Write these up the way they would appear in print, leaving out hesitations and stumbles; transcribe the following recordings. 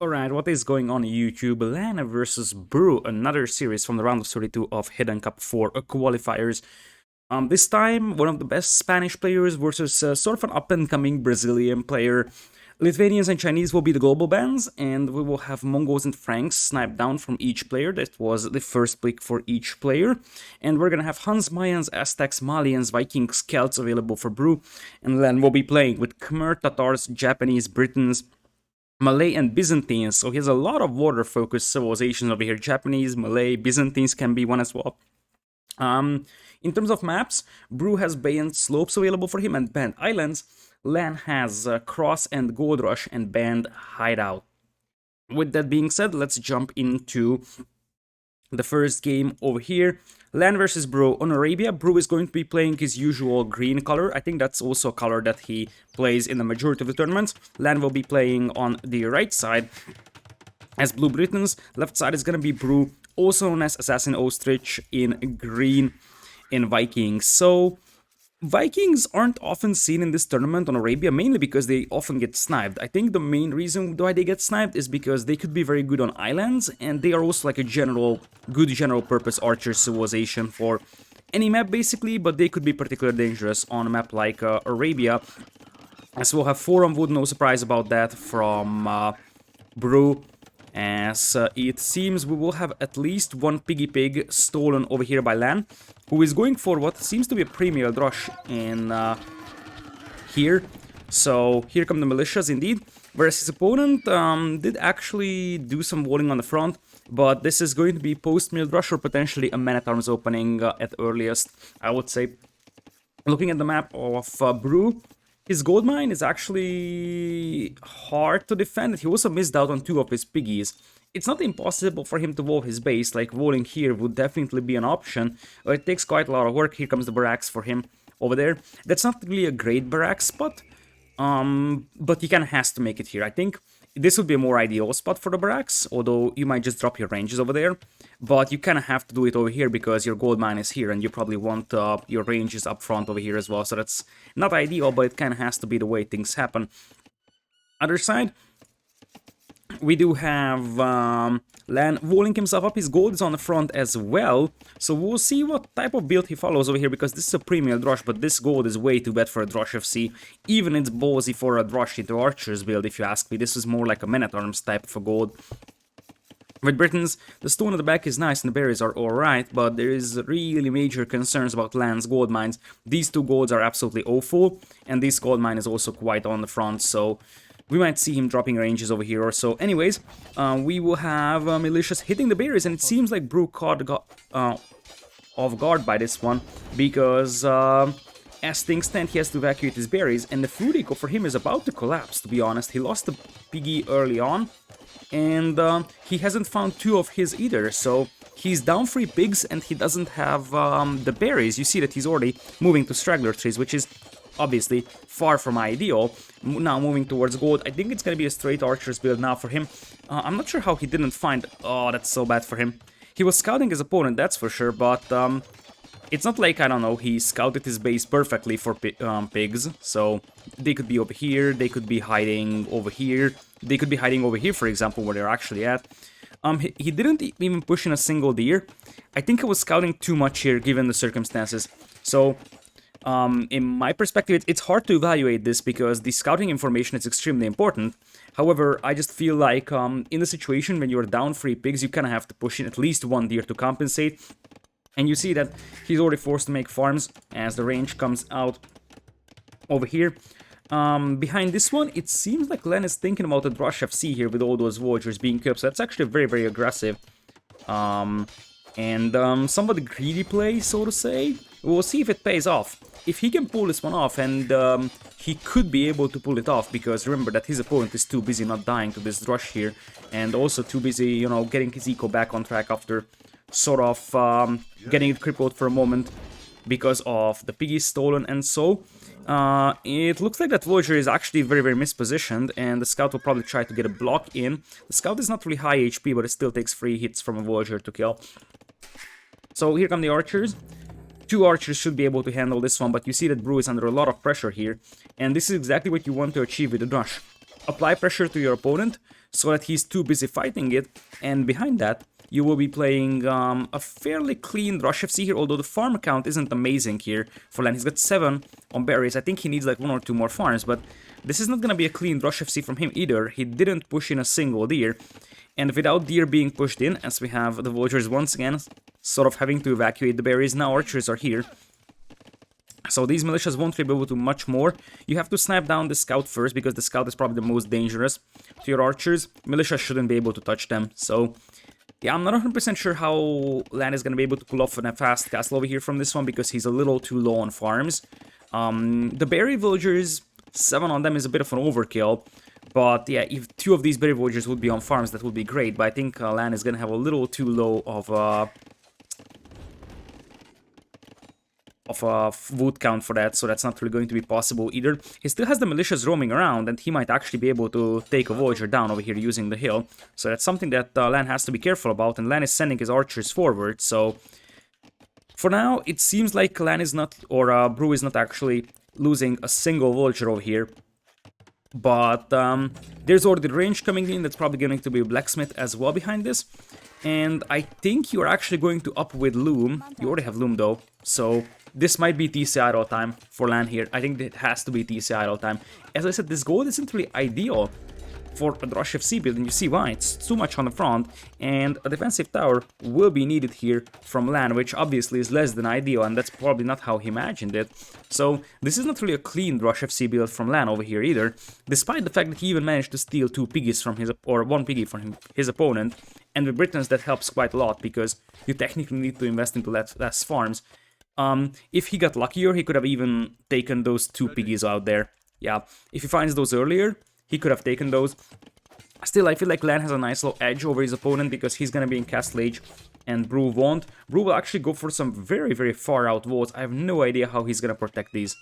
Alright, what is going on YouTube? LaaaaaN versus Brew, another series from the round of 32 of Hidden Cup 4 qualifiers. This time, one of the best Spanish players versus sort of an up-and-coming Brazilian player. Lithuanians and Chinese will be the global bans, and we will have Mongols and Franks sniped down from each player. That was the first pick for each player. And we're gonna have Huns, Mayans, Aztecs, Malians, Vikings, Celts available for Brew. And then we'll be playing with Khmer, Tatars, Japanese, Britons, Malay and Byzantines, so he has a lot of water-focused civilizations over here. Japanese, Malay, Byzantines can be one as well. In terms of maps, Brew has banned slopes available for him and banned islands. LaaaaaN has Cross and Gold Rush and banned Hideout. With that being said, let's jump into the first game over here. LaaaaaN versus Brew on Arabia. Brew is going to be playing his usual green color. I think that's also a color that he plays in the majority of the tournaments. LaaaaaN will be playing on the right side as Blue Britons. Left side is going to be Brew, also known as Assassin Ostrich in green in Vikings. So Vikings aren't often seen in this tournament on Arabia, mainly because they often get sniped. I think the main reason why they get sniped is because they could be very good on islands, and they are also like a good general purpose archer civilization for any map basically, but they could be particularly dangerous on a map like Arabia. As we'll have 4 on wood, no surprise about that from Brew. As it seems we will have at least one piggy pig stolen over here by LaaaaaN, who is going for what seems to be a premier rush in here. So here come the militias indeed, whereas his opponent did actually do some walling on the front, but this is going to be post-milled rush or potentially a man-at-arms opening at earliest, I would say. Looking at the map of Brew, his gold mine is actually hard to defend. He also missed out on 2 of his piggies. It's not impossible for him to wall his base, like walling here would definitely be an option. It takes quite a lot of work. Here comes the barracks for him over there. That's not really a great barrack spot, but he kind of has to make it here. I think this would be a more ideal spot for the barracks, although you might just drop your ranges over there. But you kind of have to do it over here because your gold mine is here and you probably want your ranges up front over here as well. So that's not ideal, but it kind of has to be the way things happen. Other side, we do have LaaaaaN walling himself up. His gold is on the front as well. So we'll see what type of build he follows over here, because this is a premium Drosh, but this gold is way too bad for a Drosh FC. Even it's ballsy for a Drosh into Archers build, if you ask me. This is more like a Man-at-Arms type of a gold. With Britons, the stone at the back is nice and the berries are alright, but there is really major concerns about LaaaAN's gold mines. These 2 golds are absolutely awful, and this gold mine is also quite on the front, so we might see him dropping ranges over here or so. Anyways, we will have militias hitting the berries, and it seems like Brew caught off guard by this one, because as things stand, he has to evacuate his berries, and the food eco for him is about to collapse, to be honest. He lost the piggy early on, and he hasn't found 2 of his either, so he's down 3 pigs, and he doesn't have the berries. You see that he's already moving to straggler trees, which is obviously far from ideal. Now moving towards gold. I think it's gonna be a straight archers build now for him. I'm not sure how he didn't find... Oh, that's so bad for him. He was scouting his opponent, that's for sure, but it's not like, I don't know, he scouted his base perfectly for pigs. So they could be over here, they could be hiding over here, they could be hiding over here, for example, where they're actually at. He didn't even push in a single deer. I think he was scouting too much here, given the circumstances. So in my perspective, it's hard to evaluate this because the scouting information is extremely important. However, I just feel like in the situation when you're down 3 pigs, you kind of have to push in at least 1 deer to compensate. And you see that he's already forced to make farms as the range comes out over here. Behind this one, it seems like LaaaaaN is thinking about a Drosh FC here with all those villagers being killed. So that's actually very, very aggressive. Somewhat greedy play, so to say. We'll see if it pays off. If he can pull this one off, and he could be able to pull it off, because remember that his opponent is too busy not dying to this Drosh here, and also too busy, you know, getting his eco back on track after sort of getting it crippled for a moment because of the piggy stolen and so. It looks like that villager is actually very, very mispositioned, and the scout will probably try to get a block in. The scout is not really high HP, but it still takes 3 hits from a villager to kill. So here come the archers. 2 archers should be able to handle this one, but you see that Brew is under a lot of pressure here, and this is exactly what you want to achieve with the Drosh. Apply pressure to your opponent so that he's too busy fighting it, and behind that, you will be playing a fairly clean Rush FC here, although the farm count isn't amazing here for LaaaN. He's got 7 on berries. I think he needs like 1 or 2 more farms, but this is not going to be a clean Rush FC from him either. He didn't push in a single deer, and without deer being pushed in, as we have the villagers once again sort of having to evacuate the berries, now archers are here. So these militias won't be able to do much more. You have to snipe down the scout first, because the scout is probably the most dangerous to your archers. Militia shouldn't be able to touch them, so yeah, I'm not 100% sure how LaaaN is going to be able to pull off a fast castle over here from this one, because he's a little too low on farms. The berry villagers, 7 on them is a bit of an overkill, but yeah, if 2 of these berry villagers would be on farms, that would be great, but I think LaaaN is going to have a little too low of a wood count for that, so that's not really going to be possible either. He still has the militias roaming around, and he might actually be able to take a villager down over here using the hill. So that's something that LaaaN has to be careful about, and LaaaN is sending his archers forward. So for now, it seems like LaaaN is not, or Brew is not actually losing a single villager over here. But there's already range coming in. That's probably going to be a blacksmith as well behind this. And I think you're actually going to up with Loom. You already have Loom though, so this might be TC idle time for LaaaN here. I think it has to be TC idle time. As I said, this gold isn't really ideal for a Rush FC build, and you see why. It's too much on the front, and a defensive tower will be needed here from LaaaN, which obviously is less than ideal, and that's probably not how he imagined it. So this is not really a clean Rush FC build from LaaaN over here either, despite the fact that he even managed to steal 2 piggies from his, or 1 piggy from his opponent, and with Britons that helps quite a lot, because you technically need to invest into less farms. If he got luckier, he could have even taken those 2 piggies out there. Yeah, if he finds those earlier, he could have taken those. Still, I feel like LaaaN has a nice little edge over his opponent, because he's going to be in Castle Age and Brew won't. Brew will actually go for some very, very far out walls. I have no idea how he's going to protect these.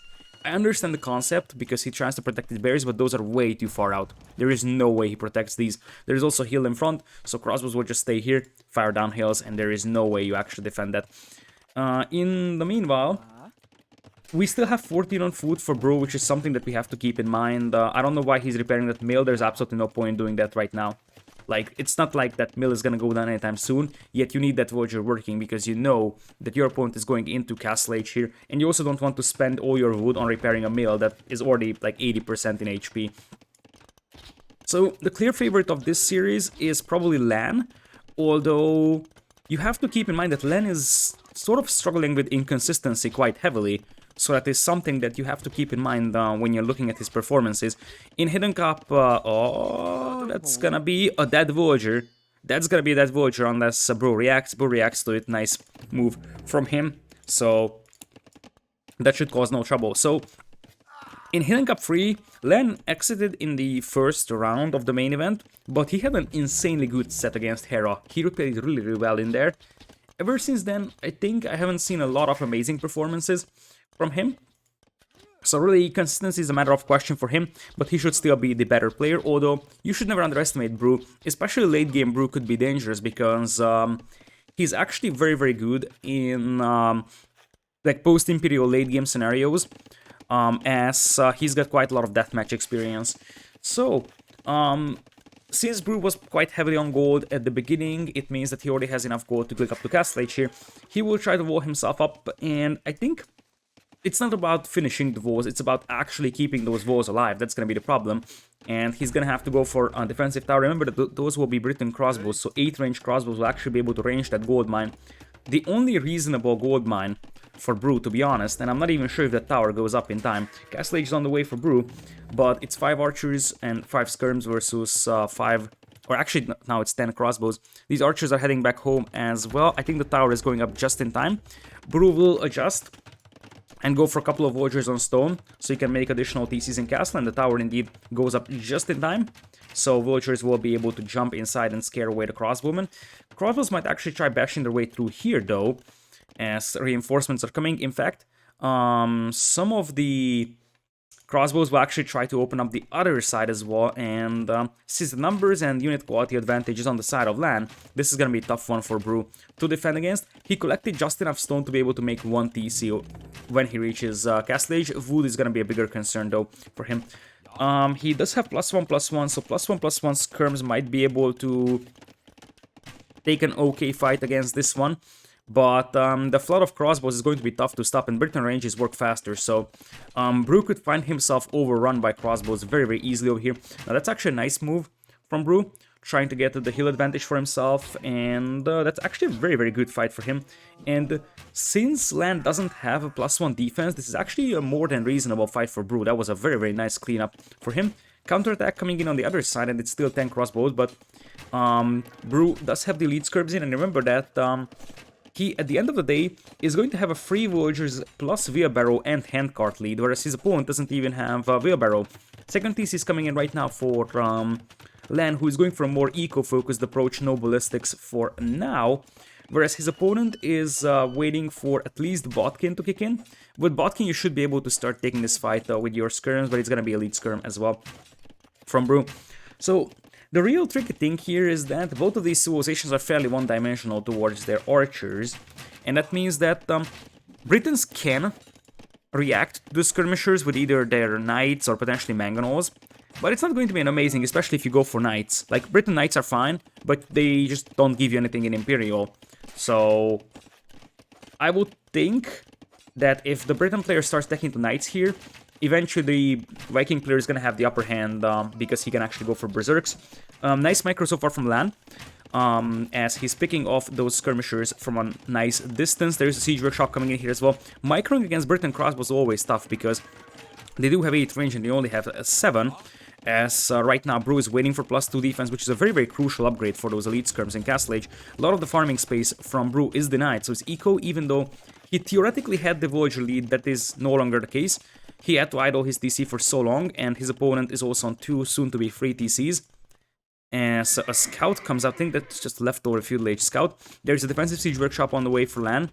I understand the concept, because he tries to protect his berries, but those are way too far out. There is no way he protects these. There is also hill in front, so crossbows will just stay here, fire down hills, and there is no way you actually defend that. In the meanwhile, we still have 14 on food for Brew, which is something that we have to keep in mind. I don't know why he's repairing that mill. There's absolutely no point doing that right now. Like, it's not like that mill is gonna go down anytime soon, yet you need that villager working, because you know that your opponent is going into Castle Age here, and you also don't want to spend all your wood on repairing a mill that is already like 80% in HP. So the clear favorite of this series is probably LaaaN, although you have to keep in mind that LaaaN is sort of struggling with inconsistency quite heavily. So that is something that you have to keep in mind when you're looking at his performances. In Hidden Cup, oh, that's gonna be a dead villager. That's gonna be a dead villager unless Brew reacts. Brew reacts to it. Nice move from him. So that should cause no trouble. So in Hidden Cup 3, LaaaN exited in the first round of the main event, but he had an insanely good set against Hera. He replayed really, really well in there. Ever since then, I think I haven't seen a lot of amazing performances from him. So really, consistency is a matter of question for him, but he should still be the better player, although you should never underestimate Brew. Especially late game Brew could be dangerous, because he's actually very, very good in like post-Imperial late game scenarios, as he's got quite a lot of deathmatch experience. So, since Brew was quite heavily on gold at the beginning, it means that he already has enough gold to click up to Castle Age here. He will try to wall himself up, and I think it's not about finishing the walls, it's about actually keeping those walls alive. That's going to be the problem. And he's going to have to go for a defensive tower. Remember that those will be Briton crossbows, so 8-range crossbows will actually be able to range that gold mine. The only reasonable gold mine for Brew, to be honest, and I'm not even sure if that tower goes up in time. Castle Age is on the way for Brew, but it's 5 archers and 5 skirms versus 5, or actually now it's 10 crossbows. These archers are heading back home as well. I think the tower is going up just in time. Brew will adjust and go for a couple of villagers on stone, so you can make additional TCs in castle, and the tower indeed goes up just in time. So villagers will be able to jump inside and scare away the crossbowmen. Crossbows might actually try bashing their way through here though, as reinforcements are coming. In fact, some of the crossbows will actually try to open up the other side as well, and since the numbers and unit quality advantage is on the side of LaaaN, this is going to be a tough one for Brew to defend against. He collected just enough stone to be able to make 1 TC when he reaches Castle Age. Wood is going to be a bigger concern though for him. He does have +1/+1, so +1/+1 skirms might be able to take an okay fight against this one. But the flood of crossbows is going to be tough to stop, and Britain ranges work faster, so Brew could find himself overrun by crossbows very, very easily over here. Now that's actually a nice move from Brew, trying to get the hill advantage for himself, and that's actually a very, very good fight for him. And since LaaaN doesn't have a +1 defense, this is actually a more than reasonable fight for Brew. That was a very, very nice cleanup for him. Counterattack coming in on the other side, and it's still 10 crossbows, but Brew does have the elite skirms in, and remember that he, at the end of the day, is going to have a free villagers plus wheelbarrow and handcart lead, whereas his opponent doesn't even have a wheelbarrow. Second TC is coming in right now for LaaaN, who is going for a more eco-focused approach, no ballistics for now, whereas his opponent is waiting for at least Botkin to kick in. With Botkin, you should be able to start taking this fight with your skirms, but it's going to be elite skirm as well from Brew. So the real tricky thing here is that both of these civilizations are fairly one-dimensional towards their archers, and that means that Britons can react to the skirmishers with either their knights or potentially mangonels, but it's not going to be an amazing, especially if you go for knights. Like, Briton knights are fine, but they just don't give you anything in Imperial. So I would think that if the Briton player starts taking the knights here, eventually the Viking player is going to have the upper hand because he can actually go for berserks. Nice micro so far from LaaaN, as he's picking off those skirmishers from a nice distance. There's a siege workshop coming in here as well. Microing against Briton crossbows is always tough because they do have 8 range and they only have 7. As right now Brew is waiting for +2 defense, which is a very, very crucial upgrade for those elite skirms in Castle Age. A lot of the farming space from Brew is denied, so it's eco, even though he theoretically had the villager lead. That is no longer the case. He had to idle his TC for so long, and his opponent is also on 2 soon-to-be 3 TCs. As a scout comes out, I think that's just leftover feudal age scout. There's a defensive siege workshop on the way for LaaaN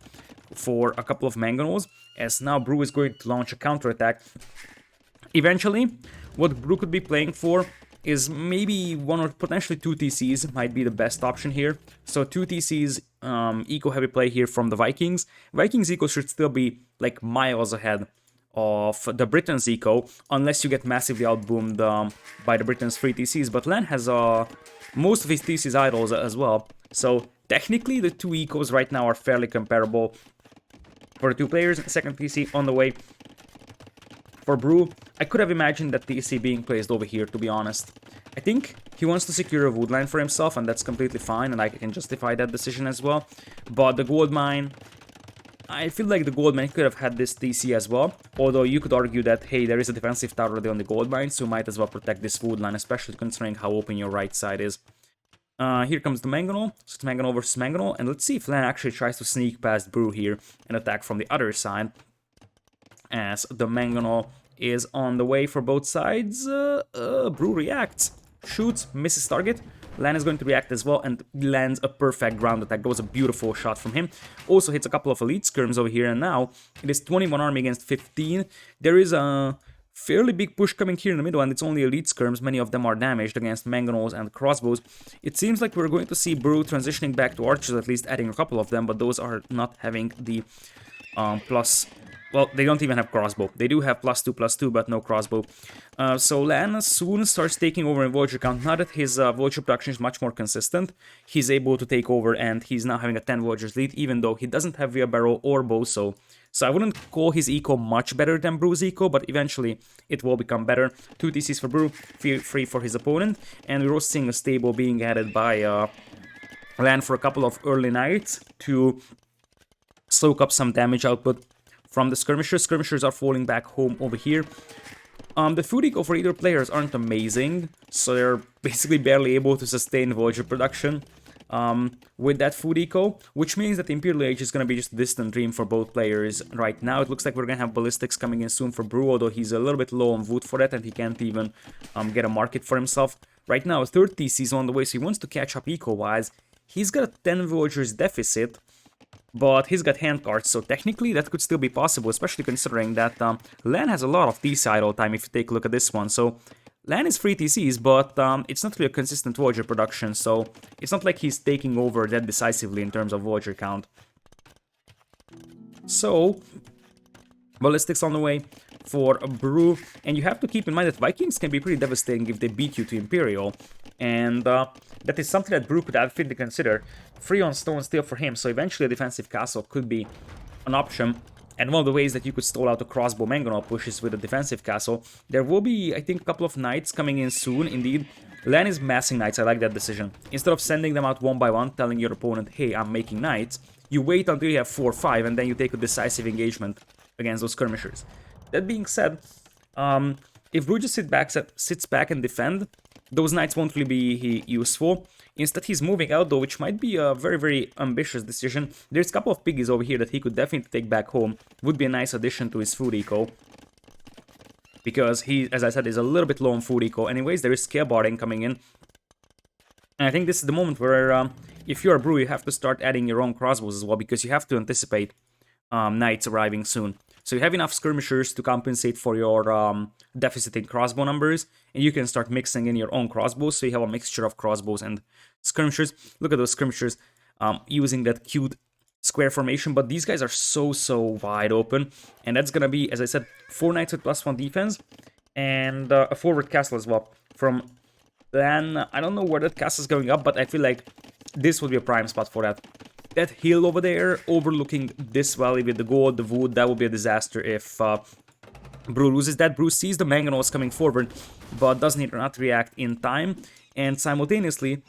for a couple of mangonels, as now Brew is going to launch a counterattack. Eventually, what Brew could be playing for is maybe 1 or potentially 2 TCs might be the best option here. So 2 TCs, eco-heavy play here from the Vikings. Vikings eco should still be like miles ahead of the Britons eco, unless you get massively outboomed by the Britons 3 TCs, but LaaaN has most of his TCs idols as well, so technically the 2 ecos right now are fairly comparable for the 2 players. Second TC on the way for Brew. I could have imagined that TC being placed over here, to be honest. I think he wants to secure a wood line for himself, and that's completely fine, and I can justify that decision as well, but the gold mine, I feel like the gold mine could have had this TC as well, although you could argue that, hey, there is a defensive tower already on the gold mine, so you might as well protect this wood line, especially considering how open your right side is. Here comes the Mangonel, so it's Mangonel versus Mangonel, and let's see if LaaaN actually tries to sneak past Brew here and attack from the other side, as the Mangonel is on the way for both sides. Brew reacts, shoots, misses target. LaaaN is going to react as well and lands a perfect ground attack. That was a beautiful shot from him. Also hits a couple of elite skirms over here, and now it is 21 army against 15. There is a fairly big push coming here in the middle, and it's only elite skirms. Many of them are damaged against mangonels and crossbows. It seems like we're going to see Brew transitioning back to archers, at least adding a couple of them, but those are not having the plus. Well, they don't even have crossbow. They do have +2/+2, but no crossbow. So LaaaN soon starts taking over in villager count. Now that his villager production is much more consistent, he's able to take over, and he's now having a 10 villagers lead, even though he doesn't have wheelbarrow or bow. So I wouldn't call his eco much better than Brew's eco, but eventually it will become better. 2 TCs for Brew, 3 for his opponent, and we're also seeing a stable being added by LaaaN for a couple of early nights to soak up some damage output from the skirmishers. Skirmishers are falling back home over here. The food eco for either players aren't amazing, so they're basically barely able to sustain villager production with that food eco, which means that the Imperial Age is going to be just a distant dream for both players right now. It looks like we're going to have ballistics coming in soon for Brew, although he's a little bit low on wood for that, and he can't even get a market for himself. Right now, 3rd TC is on the way, so he wants to catch up eco-wise. He's got a 10 villagers deficit, but he's got handcarts, so technically that could still be possible, especially considering that LaaaN has a lot of TC idle time if you take a look at this one. So LaaaN is 3 TCs, but it's not really a consistent villager production, so it's not like he's taking over that decisively in terms of villager count. So ballistics on the way. for Brew, and you have to keep in mind that Vikings can be pretty devastating if they beat you to Imperial, and that is something that Brew could definitely consider. 3 on stone still for him, so eventually a defensive castle could be an option. And one of the ways that you could stall out a crossbow mangonel push is with a defensive castle. There will be, I think, a couple of knights coming in soon, indeed. LaaaN is massing knights, I like that decision. Instead of sending them out one by one, telling your opponent, hey, I'm making knights, you wait until you have 4 or 5, and then you take a decisive engagement against those skirmishers. That being said, if Brew just sits back and defend, those knights won't really be useful. Instead, he's moving out, though, which might be a very, very ambitious decision. There's a couple of piggies over here that he could definitely take back home. Would be a nice addition to his food eco. Because he, as I said, is a little bit low on food eco. Anyways, there is scale barding coming in. And I think this is the moment where, if you're a Brew, you have to start adding your own crossbows as well, because you have to anticipate knights arriving soon. So you have enough skirmishers to compensate for your deficit in crossbow numbers, and you can start mixing in your own crossbows, so you have a mixture of crossbows and skirmishers. Look at those skirmishers using that cute square formation, but these guys are so wide open, and that's gonna be, as I said, 4 knights with +1 defense, and a forward castle as well. From then, I don't know where that castle is going up, but I feel like this would be a prime spot for that. That hill over there, overlooking this valley with the gold, the wood, that would be a disaster if Brew loses that. Brew sees the mangonels coming forward, but does not react in time, and simultaneously,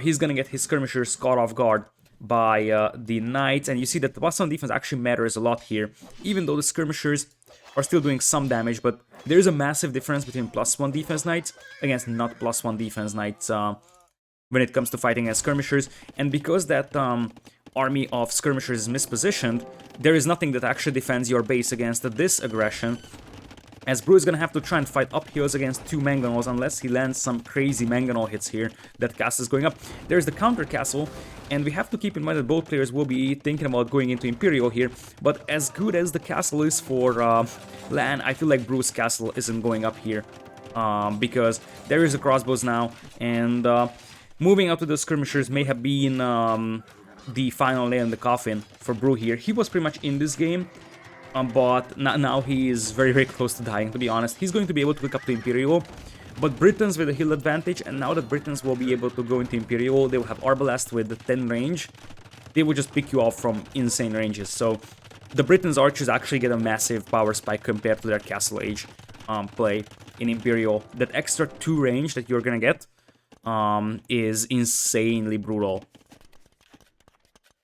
he's gonna get his skirmishers caught off guard by the knights, and you see that the +1 defense actually matters a lot here, even though the skirmishers are still doing some damage, but there's a massive difference between +1 defense knights against not +1 defense knights when it comes to fighting as skirmishers, and because that army of skirmishers is mispositioned, there is nothing that actually defends your base against this aggression, as Brew is gonna have to try and fight up hills against 2 mangonels unless he lands some crazy mangonel hits here. That castle is going up. There's the counter castle, and we have to keep in mind that both players will be thinking about going into Imperial here, but as good as the castle is for LaaaN, I feel like Brew's castle isn't going up here, because there is a crossbows now, and moving out to the skirmishers may have been the final nail in the coffin for Brew here. He was pretty much in this game, but now he is very close to dying, to be honest. He's going to be able to pick up the Imperial, but Britons with a hill advantage, and now that Britons will be able to go into Imperial, they will have Arbalest with 10 range. They will just pick you off from insane ranges, so the Britons archers actually get a massive power spike compared to their Castle Age play in Imperial. That extra 2 range that you're gonna get is insanely brutal.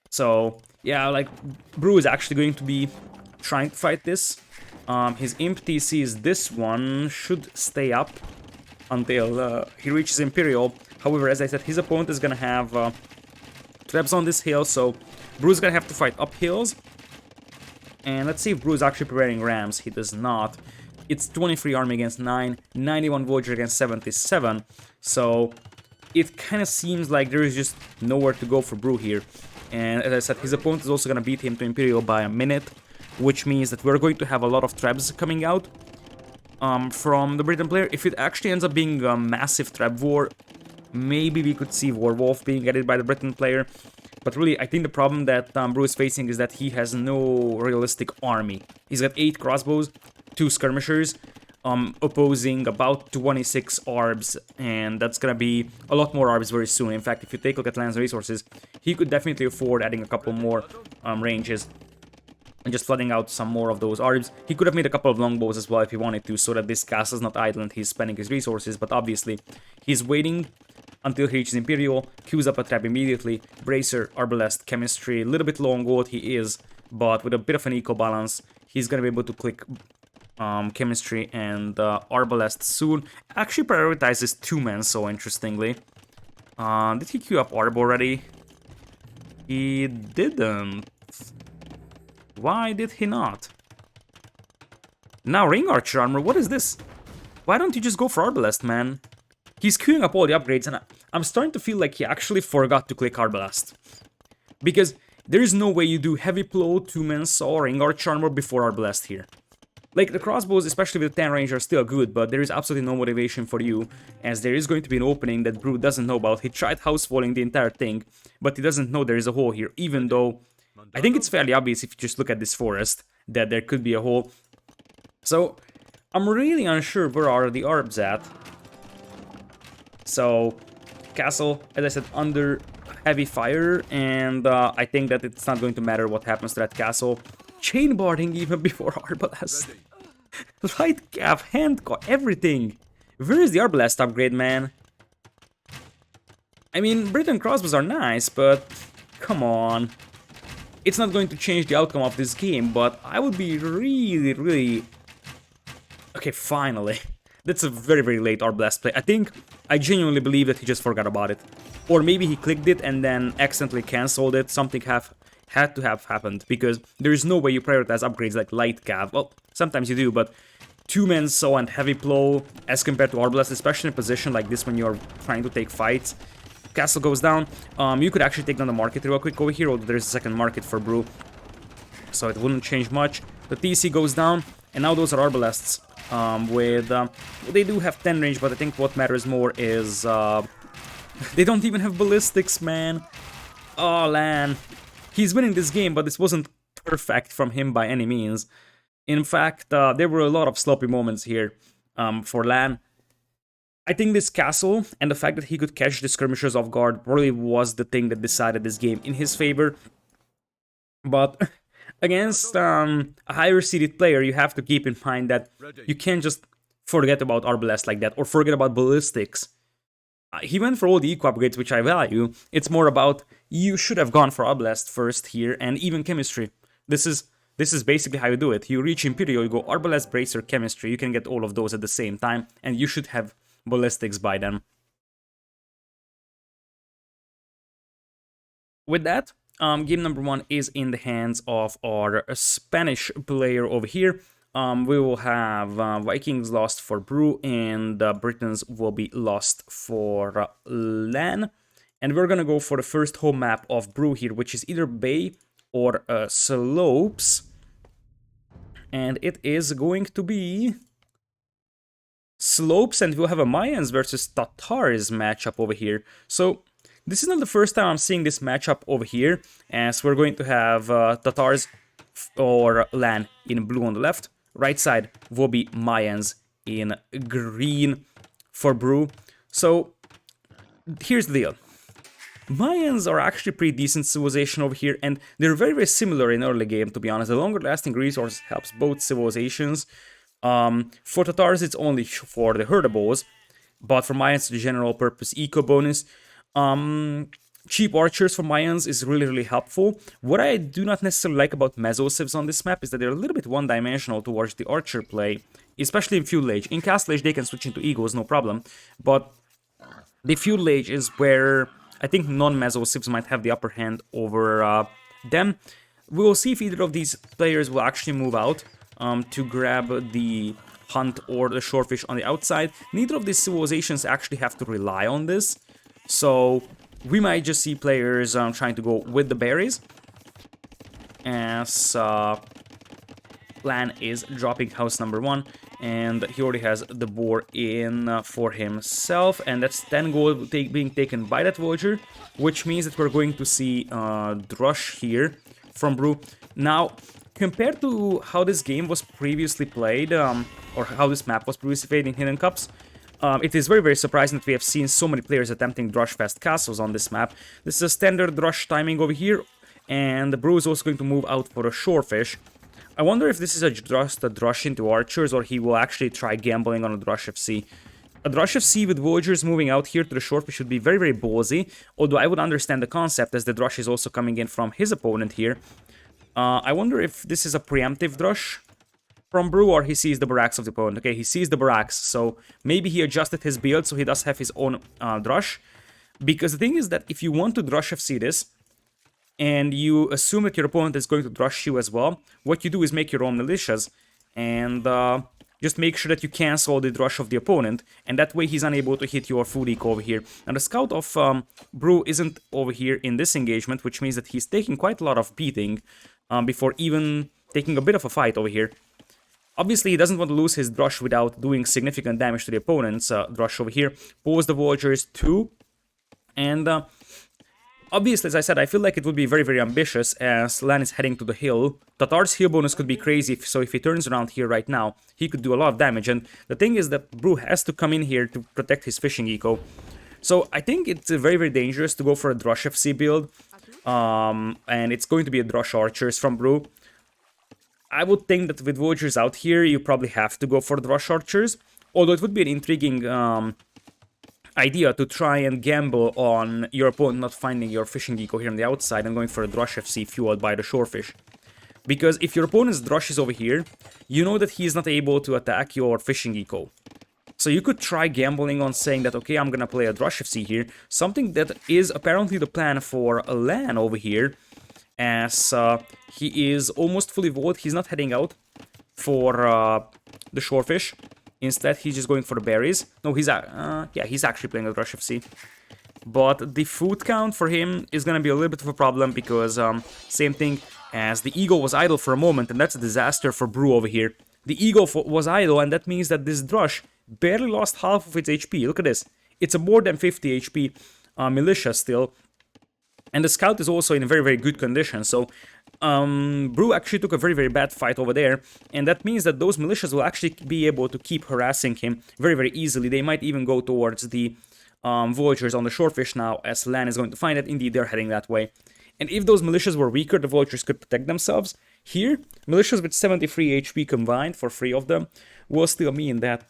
So, yeah, like, Brew is actually going to be trying to fight this. His Imp TC is this one, should stay up until he reaches Imperial. However, as I said, his opponent is gonna have traps on this hill, so Brew's gonna have to fight up hills. And let's see if Brew is actually preparing rams. He does not. It's 23 army against 9, 91 Voyager against 77, so it kind of seems like there is just nowhere to go for Brew here. And as I said, his opponent is also going to beat him to Imperial by a minute, which means that we're going to have a lot of traps coming out from the Briton player. If it actually ends up being a massive trap war, maybe we could see Warwolf being added by the Briton player. But really, I think the problem that Brew is facing is that he has no realistic army. He's got 8 crossbows, 2 skirmishers, opposing about 26 ARBs, and that's gonna be a lot more ARBs very soon. In fact, if you take a look at LaaaN's resources, he could definitely afford adding a couple more ranges and just flooding out some more of those ARBs. He could have made a couple of longbows as well if he wanted to, so that this castle is not idle and he's spending his resources, but obviously he's waiting until he reaches Imperial, queues up a trap immediately, Bracer, Arbalest, Chemistry, a little bit low on gold he is, but with a bit of an eco balance, he's gonna be able to click Chemistry and Arbalest soon. Actually prioritizes 2 men, so interestingly. Did he queue up Arb already? He didn't. Why did he not? Now Ring Archer Armor, what is this? Why don't you just go for Arbalest, man? He's queuing up all the upgrades, and I'm starting to feel like he actually forgot to click Arbalest. Because there is no way you do Heavy Plow, 2-man Saw, Ring Archer Armor before Arbalest here. Like, the crossbows, especially with 10 range, are still good, but there is absolutely no motivation for you, as there is going to be an opening that Brew doesn't know about. He tried housefalling the entire thing, but he doesn't know there is a hole here, even though I think it's fairly obvious if you just look at this forest that there could be a hole. So, I'm really unsure where are the arbs at. So, castle, as I said, under heavy fire, and I think that it's not going to matter what happens to that castle. Chain barding even before arbalest. Light cap, hand cut, everything. Where is the arbalest upgrade, man? I mean, Britain crossbows are nice, but come on. It's not going to change the outcome of this game, but I would be really... Okay, finally. That's a very late arbalest play. I genuinely believe that he just forgot about it. Or maybe he clicked it and then accidentally cancelled it. Something had to have happened, because there is no way you prioritize upgrades like light cav. Well, sometimes you do, but two-man saw and heavy plow as compared to arbalest, especially in a position like this when you're trying to take fights. Castle goes down. You could actually take down the market real quick over here, although there's a second market for brew, so it wouldn't change much. The TC goes down, and now those are arbalests. They do have 10 range, but I think what matters more is they don't even have ballistics, man. Oh, LaaaaaN. He's winning this game, but this wasn't perfect from him by any means. In fact, there were a lot of sloppy moments here for LaaaaaN. I think this castle and the fact that he could catch the skirmishers off guard really was the thing that decided this game in his favor. But against a higher seeded player, you have to keep in mind that you can't just forget about arbalest like that, or forget about ballistics. He went for all the eco upgrades, which I value. It's more about you should have gone for arbalest first here, and even chemistry. This is basically how you do it. You reach Imperial, you go arbalest, bracer, chemistry. You can get all of those at the same time, and you should have ballistics by then. With that, game number 1 is in the hands of our Spanish player over here. We will have Vikings lost for Brew, and Britons will be lost for LaaaaaN. And we're gonna go for the first home map of Brew here, which is either Bay or Slopes. And it is going to be Slopes, and we'll have a Mayans versus Tatars matchup over here. So this is not the first time I'm seeing this matchup over here, as we're going to have Tatars or LaaaaaN in blue on the left. Right side will be Mayans in green for Brew. So here's the deal. Mayans are actually pretty decent civilization over here, and they're very similar in early game, to be honest. The longer lasting resource helps both civilizations. For Tatars, it's only for the herdables, but for Mayans, the general purpose eco bonus. Cheap archers for Mayans is really helpful. What I do not necessarily like about meso civs on this map is that they're a little bit one-dimensional towards the archer play, especially in feudal age. In castle age, they can switch into eagles, no problem, but the feudal age is where I think non-meso civs might have the upper hand over them. We will see if either of these players will actually move out to grab the hunt or the shorefish on the outside. Neither of these civilizations actually have to rely on this, so we might just see players trying to go with the berries, as LaaaaaN is dropping house number 1, and he already has the boar in for himself, and that's 10 gold being taken by that villager, which means that we're going to see Drush here from Brew. Now, compared to how this game was previously played, or how this map was previously played in Hidden Cups, it is very surprising that we have seen so many players attempting Drush-fast castles on this map. This is a standard Drush timing over here, and the Brew is also going to move out for a shorefish. I wonder if this is just a Drush into archers, or he will actually try gambling on a Drush FC. A Drush FC with villagers moving out here to the shorefish should be very ballsy, although I would understand the concept, as the Drush is also coming in from his opponent here. I wonder if this is a preemptive Drush from Brew, or he sees the barracks of the opponent. Okay, he sees the barracks, so maybe he adjusted his build so he does have his own Drush. Because the thing is that if you want to Drush FC this, and you assume that your opponent is going to Drush you as well, what you do is make your own militias, and just make sure that you cancel the Drush of the opponent, and that way he's unable to hit your food eco over here. Now the scout of Brew isn't over here in this engagement, which means that he's taking quite a lot of beating before even taking a bit of a fight over here. Obviously, he doesn't want to lose his Drush without doing significant damage to the opponent's Drush over here. Pulls the villagers too, and Obviously, as I said, I feel like it would be very, very ambitious as LaaaN is heading to the hill. Tatar's heal bonus could be crazy, so if he turns around here right now, he could do a lot of damage. And the thing is that Brew has to come in here to protect his fishing eco. So I think it's very, very dangerous to go for a Drush FC build. And it's going to be a Drush Archers from Brew. I would think that with Villagers out here, you probably have to go for Drush Archers. Although it would be an intriguing idea to try and gamble on your opponent not finding your fishing eco here on the outside and going for a Drush FC fueled by the Shorefish. Because if your opponent's Drush is over here, you know that he is not able to attack your fishing eco. So you could try gambling on saying that, okay, I'm gonna play a Drush FC here, something that is apparently the plan for LaaaN over here, as he is almost fully void. He's not heading out for the Shorefish. Instead, he's just going for the berries. No, he's actually playing a Drush FC. But the food count for him is gonna be a little bit of a problem because same thing as the Eagle was idle for a moment, and that's a disaster for Brew over here. The Eagle was idle, and that means that this Drush barely lost half of its HP. Look at this. It's a more than 50 HP militia still. And the Scout is also in a very, very good condition. So Brew actually took a very, very bad fight over there. And that means that those militias will actually be able to keep harassing him very, very easily. They might even go towards the Vultures on the Shorefish now, as LaaaN is going to find it. Indeed, they're heading that way. And if those militias were weaker, the Vultures could protect themselves. Here, militias with 73 HP combined for 3 of them will still mean that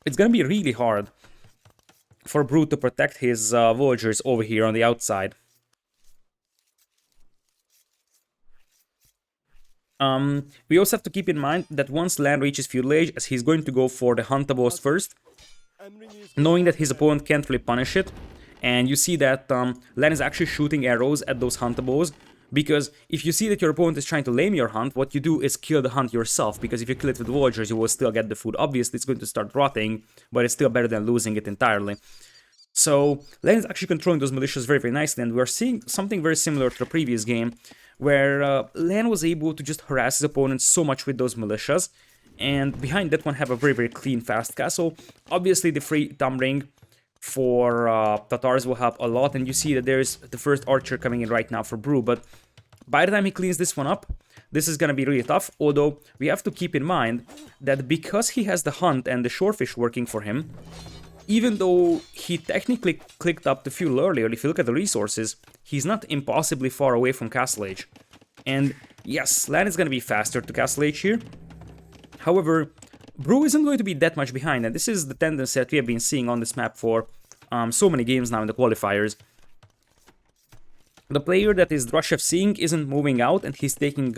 it's going to be really hard for Brew to protect his Vultures over here on the outside. We also have to keep in mind that once LaaaN reaches Feudal Age, as he's going to go for the Huntables first, knowing that his opponent can't really punish it. And you see that LaaaN is actually shooting arrows at those Huntables, because if you see that your opponent is trying to lame your hunt, what you do is kill the hunt yourself, because if you kill it with Villagers, you will still get the food. Obviously, it's going to start rotting, but it's still better than losing it entirely. So LaaaN is actually controlling those militias very, very nicely, and we're seeing something very similar to the previous game, where LaaaN was able to just harass his opponents so much with those militias, and behind that one have a very, very clean, fast castle. Obviously, the free thumb ring for Tatars will help a lot, and you see that there's the first archer coming in right now for Brew, but by the time he cleans this one up, this is gonna be really tough, although we have to keep in mind that because he has the hunt and the Shorefish working for him, even though he technically clicked up the fuel earlier, if you look at the resources, he's not impossibly far away from Castle Age. And yes, LaaaN is gonna be faster to Castle Age here. However, Brew isn't going to be that much behind, and this is the tendency that we have been seeing on this map for so many games now in the qualifiers. The player that is Drush FCing isn't moving out, and he's taking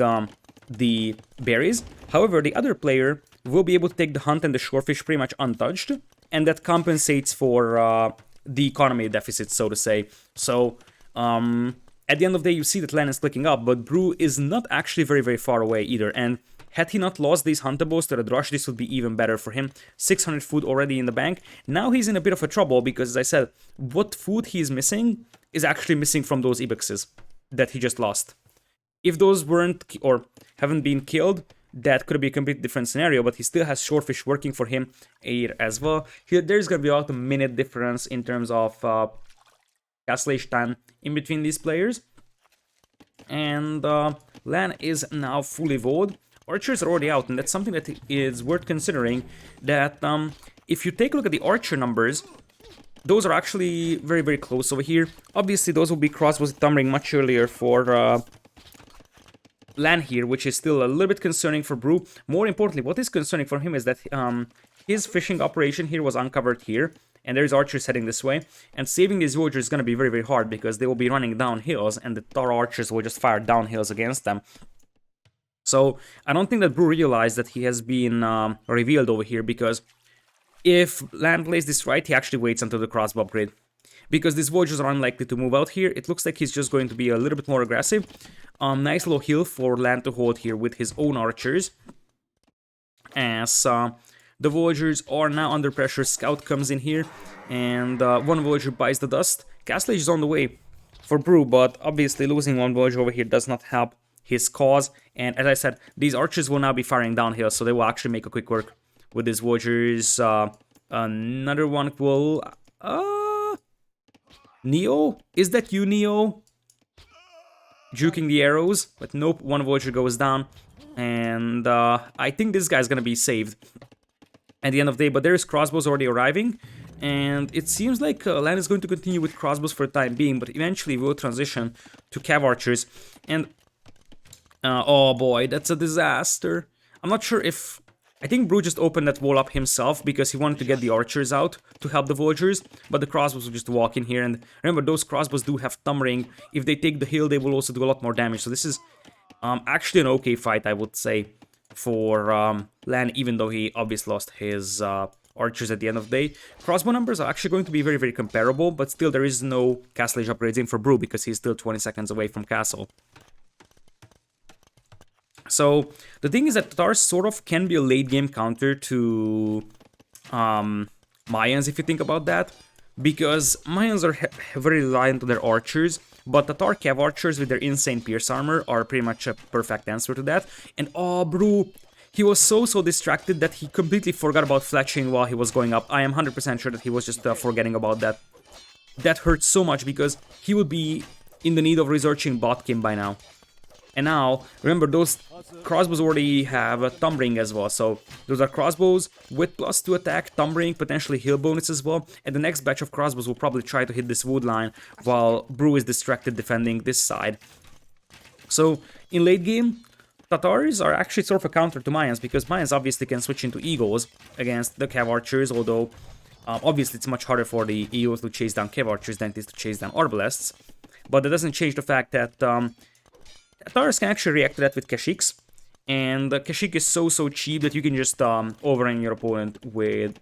the berries. However, the other player will be able to take the hunt and the Shorefish pretty much untouched, and that compensates for the economy deficit, so to say. So, at the end of the day, you see that LaaaN is clicking up, but Brew is not actually very, very far away either, and had he not lost these Huntables to the Drush, this would be even better for him. 600 food already in the bank. Now he's in a bit of a trouble because, as I said, what food he's missing is actually missing from those Ibexes that he just lost. If those weren't or haven't been killed, that could be a completely different scenario, but he still has Shorefish working for him here as well. Here, there's going to be about a minute difference in terms of Castle Age time in between these players. And LaaaN is now fully void. Archers are already out, and that's something that is worth considering, that if you take a look at the archer numbers, those are actually very, very close over here. Obviously, those will be crossed with thumb ring much earlier for LaaaN here, which is still a little bit concerning for Brew. More importantly, what is concerning for him is that his fishing operation here was uncovered here, and there's archers heading this way, and saving these villagers is going to be very, very hard, because they will be running down hills, and the Tar archers will just fire down hills against them. So I don't think that Brew realized that he has been revealed over here, because if LaaaN plays this right, he actually waits until the crossbow upgrade. Because these Voyagers are unlikely to move out here, it looks like he's just going to be a little bit more aggressive. Nice little hill for LaaaN to hold here with his own archers. As the Voyagers are now under pressure, Scout comes in here, and one Voyager buys the dust. Castle Age is on the way for Brew, but obviously losing one Voyager over here does not help his cause, and as I said, these archers will now be firing downhill, so they will actually make a quick work with these Voyagers. Another one will... Neo? Is that you, Neo? Juking the arrows, but nope, one Voyager goes down. And I think this guy's gonna be saved at the end of the day, but there's crossbows already arriving. And it seems like LaaaN is going to continue with crossbows for the time being, but eventually we'll transition to cav archers. And oh boy, that's a disaster. I'm not sure if... I think Brew just opened that wall up himself because he wanted to get the archers out to help the Voyagers, but the crossbows will just walk in here. And remember, those crossbows do have thumb ring. If they take the hill, they will also do a lot more damage. So this is actually an okay fight, I would say, for LaaaN, even though he obviously lost his archers at the end of the day. Crossbow numbers are actually going to be very, very comparable, but still there is no castle age upgrades in for Brew because he's still 20 seconds away from castle. So the thing is that Tatars sort of can be a late game counter to Mayans, if you think about that, because Mayans are very reliant on their archers, but Tatar cav archers with their insane pierce armor are pretty much a perfect answer to that. And oh, Brew, he was so distracted that he completely forgot about fletching while he was going up. I am 100% sure that he was just forgetting about that. That hurts so much because he would be in the need of researching botkin by now. And now, remember, those crossbows already have a thumb ring as well, so those are crossbows with +2 attack, thumb ring, potentially heal bonus as well, and the next batch of crossbows will probably try to hit this wood line while Brew is distracted defending this side. So, in late game, Tatars are actually sort of a counter to Mayans, because Mayans obviously can switch into Eagles against the Cav Archers, although obviously it's much harder for the Eagles to chase down Cav Archers than it is to chase down Arbalests, but that doesn't change the fact that Tatars can actually react to that with Kashyyyks, and Kashyyyk is so cheap that you can just overrun your opponent with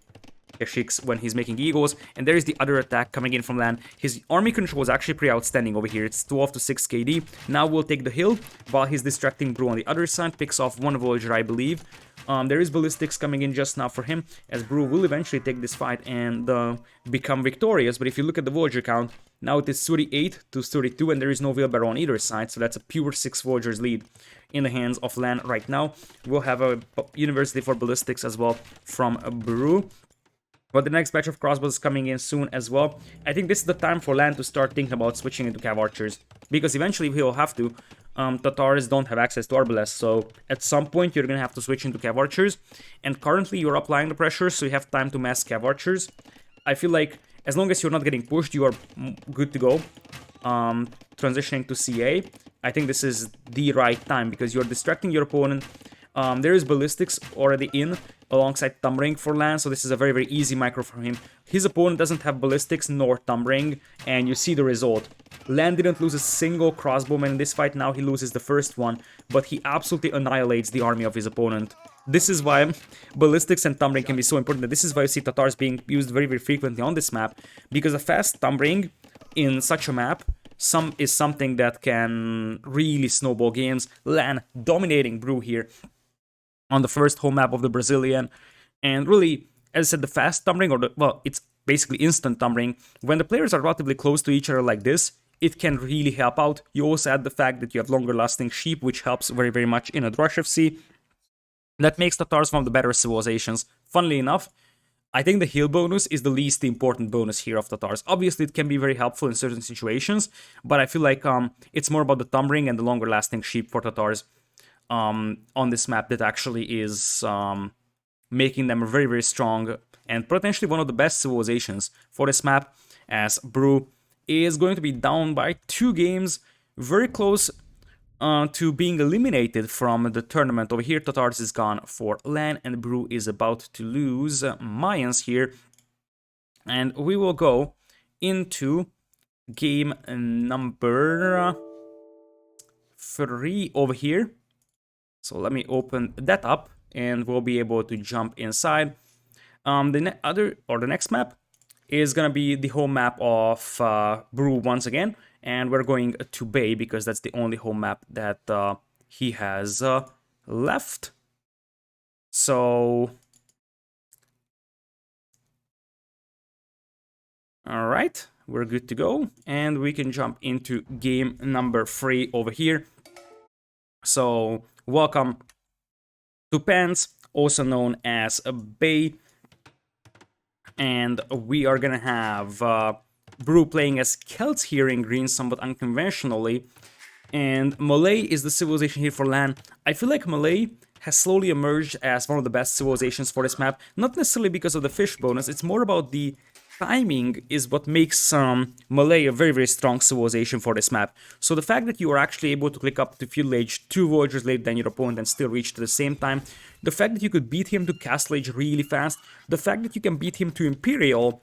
Kashyyks when he's making Eagles. And there is the other attack coming in from LaaaN. His army control is actually pretty outstanding over here. It's 12 to 6 KD. Now we'll take the hill while he's distracting Brew on the other side. Picks off one Voyager, I believe. There is ballistics coming in just now for him, as Brew will eventually take this fight and become victorious. But if you look at the Voyager count, now it is 38 to 32, and there is no wheelbarrow on either side, so that's a pure 6 Voyagers lead in the hands of LaaaN right now. We'll have a University for Ballistics as well from Brew. But the next batch of crossbows is coming in soon as well. I think this is the time for LaaaN to start thinking about switching into Cav Archers, because eventually he'll have to. Tatars don't have access to Arbalests, so at some point you're gonna have to switch into Cav Archers. And currently you're applying the pressure, so you have time to mass Cav Archers. I feel like as long as you're not getting pushed, you are good to go. Transitioning to CA, I think this is the right time, because you're distracting your opponent. There is ballistics already in alongside thumb ring for LaaaN, so this is a very easy micro for him. His opponent doesn't have ballistics nor thumb ring, and you see the result. LaaaN didn't lose a single crossbowman in this fight. Now he loses the first one, but he absolutely annihilates the army of his opponent. This is why ballistics and thumb ring can be so important. This is why you see Tatars being used very frequently on this map, because a fast thumb ring in such a map is something that can really snowball games. LaaaN dominating Brew here on the first home map of the Brazilian. And really, as I said, the fast thumb ring, well, it's basically instant thumb ring. When the players are relatively close to each other like this, it can really help out. You also add the fact that you have longer lasting sheep, which helps very much in a Drush FC. That makes Tatars one of the better civilizations. Funnily enough, I think the heal bonus is the least important bonus here of Tatars. Obviously, it can be very helpful in certain situations, but I feel like it's more about the thumb ring and the longer lasting sheep for Tatars on this map that actually is making them very strong and potentially one of the best civilizations for this map, as Brew is going to be down by 2 games, very close to being eliminated from the tournament. Over here, Tatars is gone for LaaaN, and Brew is about to lose Mayans here. And we will go into game number 3 over here. So let me open that up, and we'll be able to jump inside. The next map is gonna be the home map of Brew once again, and we're going to Bay because that's the only home map that he has left. So, all right, we're good to go, and we can jump into game number 3 over here. So, welcome to Pants, also known as Bay, and we are gonna have Brew playing as Celts here in green, somewhat unconventionally. And Malay is the civilization here for LaaaN. I feel like Malay has slowly emerged as one of the best civilizations for this map. Not necessarily because of the fish bonus, it's more about the timing is what makes Malay a very, very strong civilization for this map. So the fact that you are actually able to click up to Feudal Age 2 villagers later than your opponent and still reach at the same time, the fact that you could beat him to Castle Age really fast, the fact that you can beat him to Imperial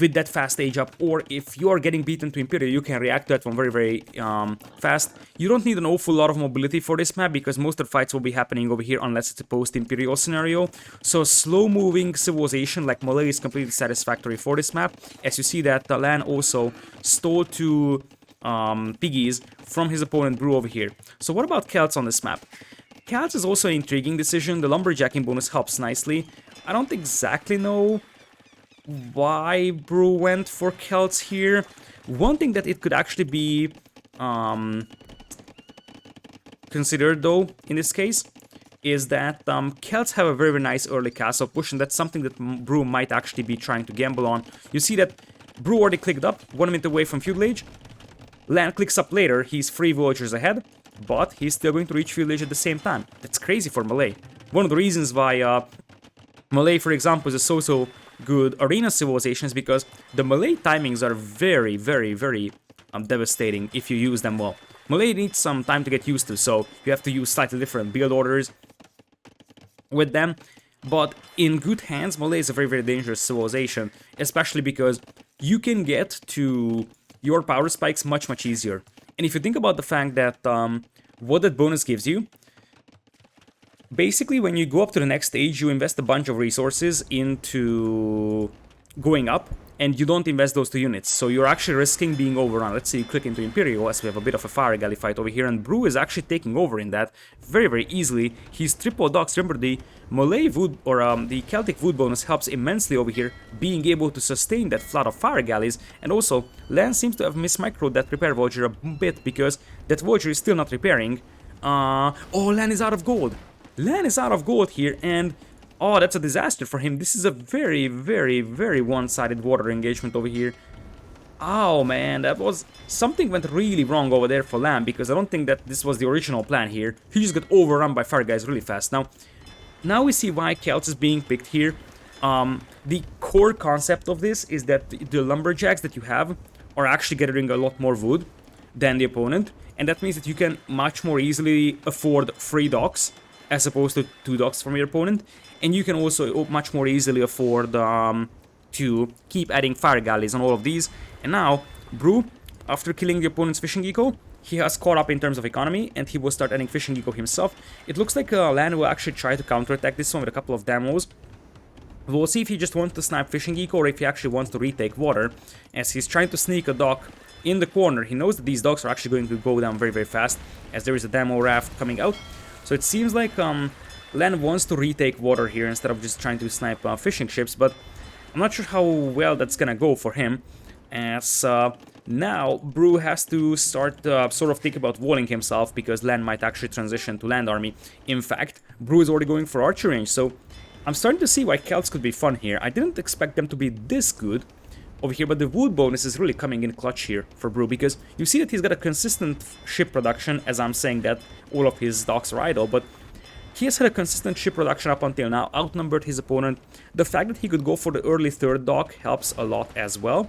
with that fast age up, or if you are getting beaten to Imperial, you can react to that one very, very fast. You don't need an awful lot of mobility for this map, because most of the fights will be happening over here unless it's a post-Imperial scenario. So slow-moving civilization like Malay is completely satisfactory for this map. As you see that LaaaN also stole 2 piggies from his opponent Brew over here. So what about Celts on this map? Celts is also an intriguing decision. The lumberjacking bonus helps nicely. I don't exactly know why Brew went for Celts here. One thing that it could actually be considered though in this case is that Celts have a very, very nice early castle push, and that's something that Brew might actually be trying to gamble on. You see that Brew already clicked up 1 minute away from Feudal Age. LaaaN clicks up later, he's 3 villagers ahead, but he's still going to reach Feudal Age at the same time. That's crazy for Malay. One of the reasons why Malay, for example, is a so good arena civilization is because the Malay timings are very, very, very devastating if you use them well. Malay needs some time to get used to, so you have to use slightly different build orders with them. But in good hands, Malay is a very, very dangerous civilization, especially because you can get to your power spikes much, much easier. And if you think about the fact that what that bonus gives you, basically, when you go up to the next stage, you invest a bunch of resources into going up, and you don't invest those 2 units. So you're actually risking being overrun. Let's say you click into Imperial, as we have a bit of a fire galley fight over here, and Brew is actually taking over in that very, very easily. He's triple docks. Remember, the Malay wood, or the Celtic wood bonus helps immensely over here, being able to sustain that flood of fire galleys. And also, LaaaN seems to have mismicroed that repair villager a bit, because that villager is still not repairing. Oh, LaaaN is out of gold. LaaaN is out of gold here, and oh, that's a disaster for him. This is a very, very, very one-sided water engagement over here. Oh man, that was... something went really wrong over there for LaaaN, because I don't think that this was the original plan here. He just got overrun by fire guys really fast. Now we see why Celts is being picked here. The core concept of this is that the lumberjacks that you have are actually gathering a lot more wood than the opponent, and that means that you can much more easily afford 3 docks as opposed to 2 docks from your opponent, and you can also much more easily afford to keep adding fire galleys on all of these. And now, Brew, after killing the opponent's fishing eco, he has caught up in terms of economy, and he will start adding fishing eco himself. It looks like LaaaN will actually try to counterattack this one with a couple of demos. We'll see if he just wants to snipe fishing eco, or if he actually wants to retake water, as he's trying to sneak a dock in the corner. He knows that these docks are actually going to go down very, very fast, as there is a demo raft coming out. So it seems like LaaaN wants to retake water here instead of just trying to snipe fishing ships, but I'm not sure how well that's gonna go for him, as now Brew has to start sort of think about walling himself, because LaaaN might actually transition to land army. In fact, Brew is already going for archer range, so I'm starting to see why Celts could be fun here. I didn't expect them to be this good over here, but the wood bonus is really coming in clutch here for Brew, because you see that he's got a consistent ship production, as I'm saying that all of his docks are idle, but he has had a consistent ship production up until now, outnumbered his opponent. The fact that he could go for the early 3rd dock helps a lot as well,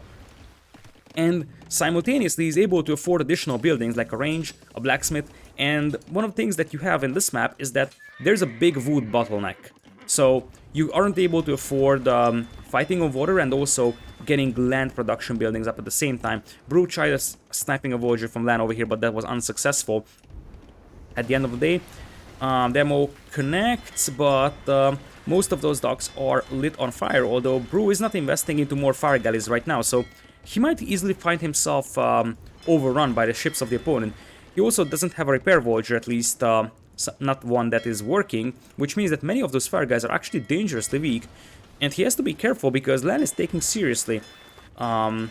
and simultaneously he's able to afford additional buildings like a range, a blacksmith, and one of the things that you have in this map is that there's a big wood bottleneck. So you aren't able to afford fighting on water and also getting land production buildings up at the same time. Brew tried sniping a villager from LaaaN over here, but that was unsuccessful. At the end of the day, demo connects, but most of those docks are lit on fire, although Brew is not investing into more fire galleys right now, so he might easily find himself overrun by the ships of the opponent. He also doesn't have a repair villager, at least not one that is working, which means that many of those fire guys are actually dangerously weak, and he has to be careful because LaaaN is taking seriously about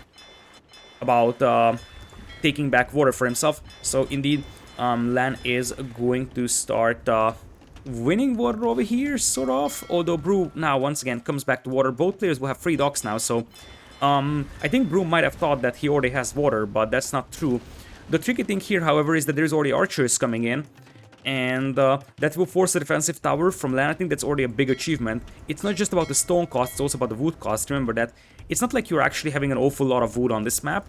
taking back water for himself. So indeed, LaaaN is going to start winning water over here, sort of, although Brew now once again comes back to water. Both players will have 3 docks now, so I think Brew might have thought that he already has water, but that's not true. The tricky thing here, however, is that there's already archers coming in, and that will force a defensive tower from LaaaN. I think that's already a big achievement. It's not just about the stone cost, it's also about the wood cost. Remember that it's not like you're actually having an awful lot of wood on this map,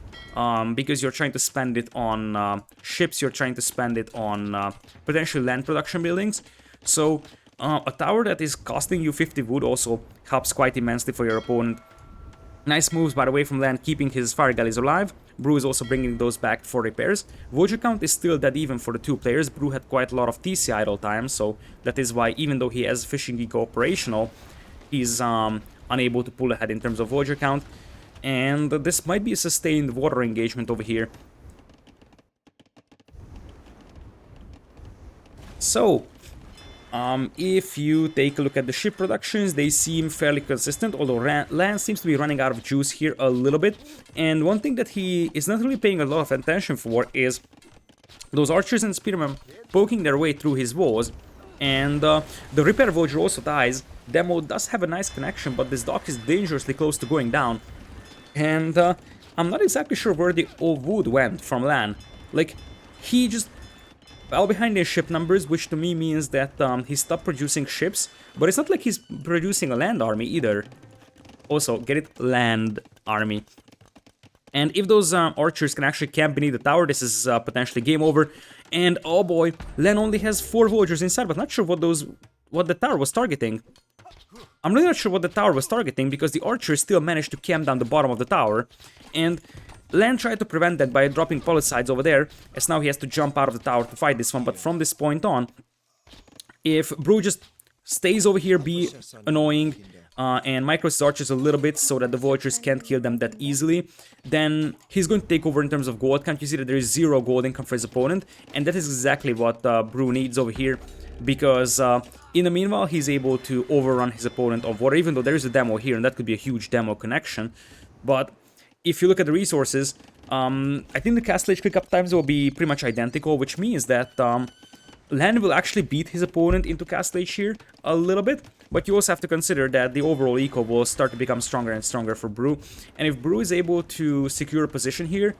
because you're trying to spend it on ships, you're trying to spend it on potential land production buildings. So a tower that is costing you 50 wood also helps quite immensely for your opponent. Nice moves, by the way, from LaaaN, keeping his fire galleys alive. Brew is also bringing those back for repairs. Voyager count is still dead even for the two players. Brew had quite a lot of TC idle time, so that is why, even though he has Fishing Eco operational, he's unable to pull ahead in terms of Voyager count. And this might be a sustained water engagement over here. So, if you take a look at the ship productions, they seem fairly consistent, although LaaaN seems to be running out of juice here a little bit. And one thing that he is not really paying a lot of attention for is those archers and spearmen poking their way through his walls. And the repair Voyager also dies. Demo does have a nice connection, but this dock is dangerously close to going down. And I'm not exactly sure where the wood went from LaaaN. Like, he just fell behind in ship numbers, which to me means that he stopped producing ships, but it's not like he's producing a land army either. Also, get it? Land army. And if those archers can actually camp beneath the tower, this is potentially game over. And oh boy, LaaaN only has 4 Voyagers inside, but not sure what the tower was targeting. I'm really not sure what the tower was targeting, because the archers still managed to camp down the bottom of the tower. And LaaaN tried to prevent that by dropping palisades over there, as now he has to jump out of the tower to fight this one. But from this point on, if Brew just stays over here, be annoying, and micros his archers a little bit so that the Voyagers can't kill them that easily, then he's going to take over in terms of gold count. You see that there is 0 gold income for his opponent, and that is exactly what Brew needs over here, because in the meanwhile, he's able to overrun his opponent of water, even though there is a demo here, and that could be a huge demo connection. But if you look at the resources, I think the Castle Age click-up times will be pretty much identical, which means that LaaaN will actually beat his opponent into Castle Age here a little bit, but you also have to consider that the overall eco will start to become stronger and stronger for Brew, and if Brew is able to secure a position here,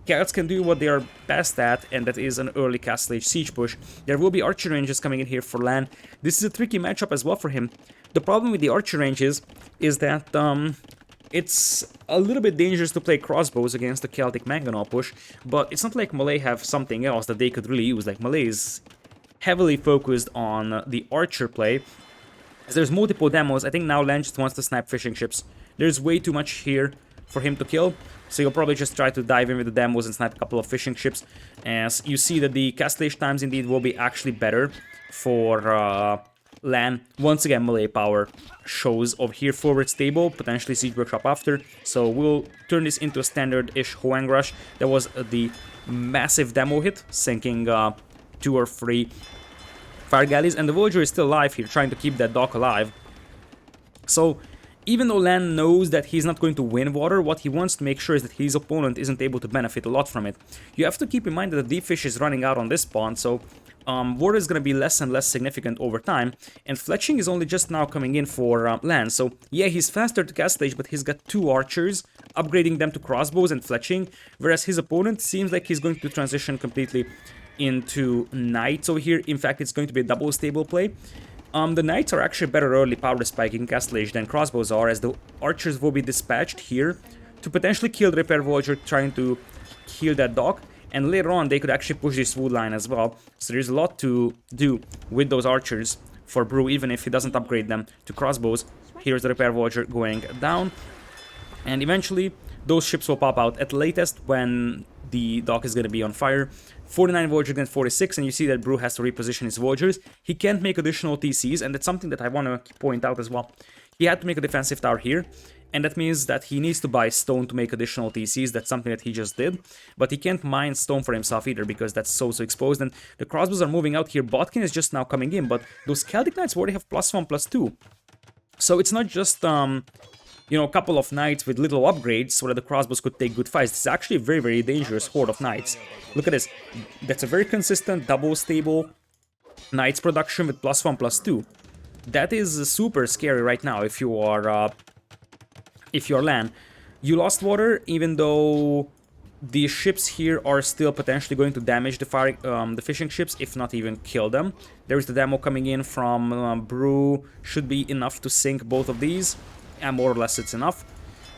Celts can do what they are best at, and that is an early Castle Age siege push. There will be archer ranges coming in here for LaaaN. This is a tricky matchup as well for him. The problem with the archer ranges is that it's a little bit dangerous to play crossbows against the Celtic Mangonel push, but it's not like Malay have something else that they could really use. Like, Malay is heavily focused on the archer play. As there's multiple demos, I think now LaaaN just wants to snipe fishing ships. There's way too much here for him to kill, so you'll probably just try to dive in with the demos and snipe a couple of fishing ships. As you see that the Castle Age times indeed will be actually better for LaaaN. Once again, Malay power shows over here, forward stable, potentially siege workshop after. So we'll turn this into a standard-ish Hoang rush. That was the massive demo hit, sinking 2 or 3 fire galleys, and the Voyager is still alive here, trying to keep that dock alive. So even though LaaaN knows that he's not going to win water, what he wants to make sure is that his opponent isn't able to benefit a lot from it. You have to keep in mind that the deep fish is running out on this spawn, so water is going to be less and less significant over time, and fletching is only just now coming in for LaaaN. So yeah, he's faster to Castle Age, but he's got 2 archers, upgrading them to crossbows and fletching, whereas his opponent seems like he's going to transition completely into knights over here. In fact, it's going to be a double stable play. The knights are actually better early power spiking Castle Age than crossbows are, as the archers will be dispatched here to potentially kill the repair Voyager trying to kill that dock, and later on they could actually push this wood line as well. So there's a lot to do with those archers for Brew, even if he doesn't upgrade them to crossbows. Here's the repair Voyager going down, and eventually those ships will pop out at latest when the dock is going to be on fire. 49 Voyager against 46, and you see that Brew has to reposition his Voyagers. He can't make additional TCs, and that's something that I want to point out as well. He had to make a defensive tower here, and that means that he needs to buy stone to make additional TCs. That's something that he just did, but he can't mine stone for himself either, because that's so exposed, and the crossbows are moving out here. Botkin is just now coming in, but those Celtic Knights already have +1/+2. So it's not just you know, a couple of knights with little upgrades so that the crossbows could take good fights. This is actually a very, very dangerous horde of knights. Look at this. That's a very consistent, double stable knights production with +1/+2. That is super scary right now if you are LaaaN. You lost water, even though the ships here are still potentially going to damage the fishing ships, if not even kill them. There is the demo coming in from Brew. Should be enough to sink both of these, and more or less it's enough.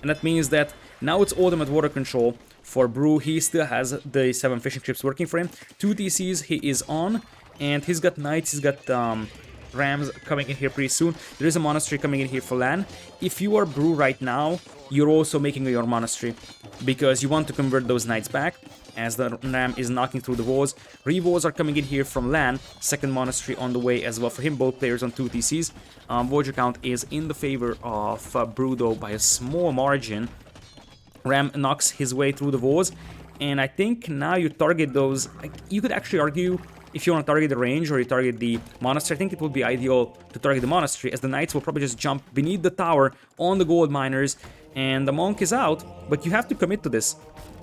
And that means that now it's ultimate water control for Brew. He still has the 7 fishing ships working for him. 2 TCs he is on, and he's got knights, he's got rams coming in here pretty soon. There is a monastery coming in here for LaaaN. If you are Brew right now, you're also making your monastery, because you want to convert those knights back, as the ram is knocking through the walls. Revos are coming in here from LaaaN, second monastery on the way as well for him, both players on 2 TCs. Voyager count is in the favor of Brew though by a small margin. Ram knocks his way through the walls, and I think now you target those. You could actually argue, if you want to target the range or you target the monastery, I think it would be ideal to target the monastery, as the knights will probably just jump beneath the tower on the gold miners, and the monk is out, but you have to commit to this.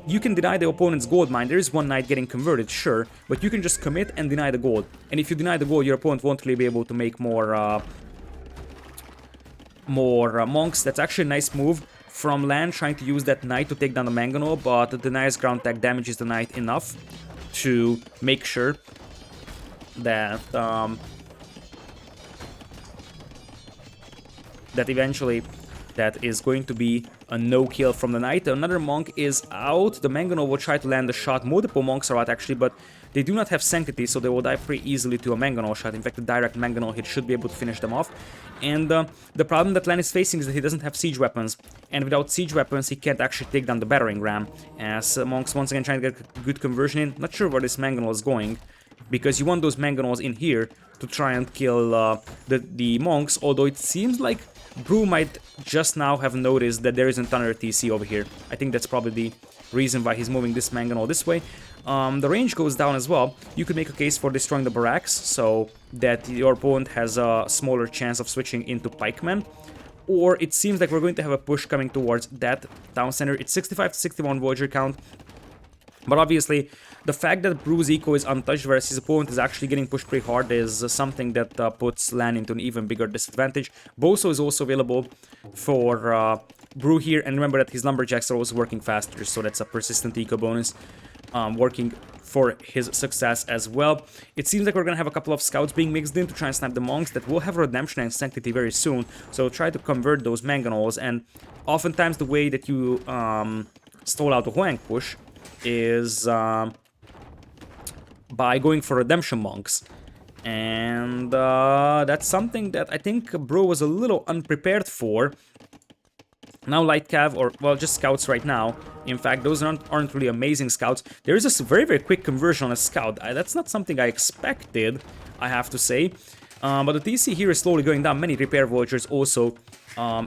You can deny the opponent's gold mine. There is one knight getting converted, sure, but you can just commit and deny the gold. And if you deny the gold, your opponent won't really be able to make more monks. That's actually a nice move from LaaaN, trying to use that knight to take down the mangonel, but the denies ground attack damages the knight enough to make sure that that eventually that is going to be a no-kill from the knight. Another monk is out. The mangonel will try to land the shot. Multiple monks are out actually, but they do not have sanctity, so they will die pretty easily to a mangonel shot. In fact, the direct mangonel hit should be able to finish them off. And the problem that LaaaN is facing is that he doesn't have siege weapons, and without siege weapons he can't actually take down the battering ram, as monks once again trying to get a good conversion in. Not sure where this mangonel is going, because you want those mangonels in here to try and kill the monks, although it seems like Brew might just now have noticed that there isn't another TC over here. I think that's probably the reason why he's moving this mangonel this way. The range goes down as well. You could make a case for destroying the barracks, so that your opponent has a smaller chance of switching into pikemen. Or it seems like we're going to have a push coming towards that town center. It's 65 to 61 Voyager count. But obviously, the fact that Brew's eco is untouched, whereas his opponent is actually getting pushed pretty hard, is something that puts LaaaN into an even bigger disadvantage. Boso is also available for Brew here, and remember that his lumberjacks are also working faster, so that's a persistent eco bonus working for his success as well. It seems like we're gonna have a couple of scouts being mixed in to try and snipe the monks that will have redemption and sanctity very soon, so try to convert those mangonels. And oftentimes the way that you stall out a Hoang push is by going for redemption monks, and that's something that I think Bro was a little unprepared for. Now light cav, or well, just scouts right now. In fact, those aren't really amazing scouts. There is a very quick conversion on a scout. That's not something I expected, I have to say. But the TC here is slowly going down. Many repair villagers also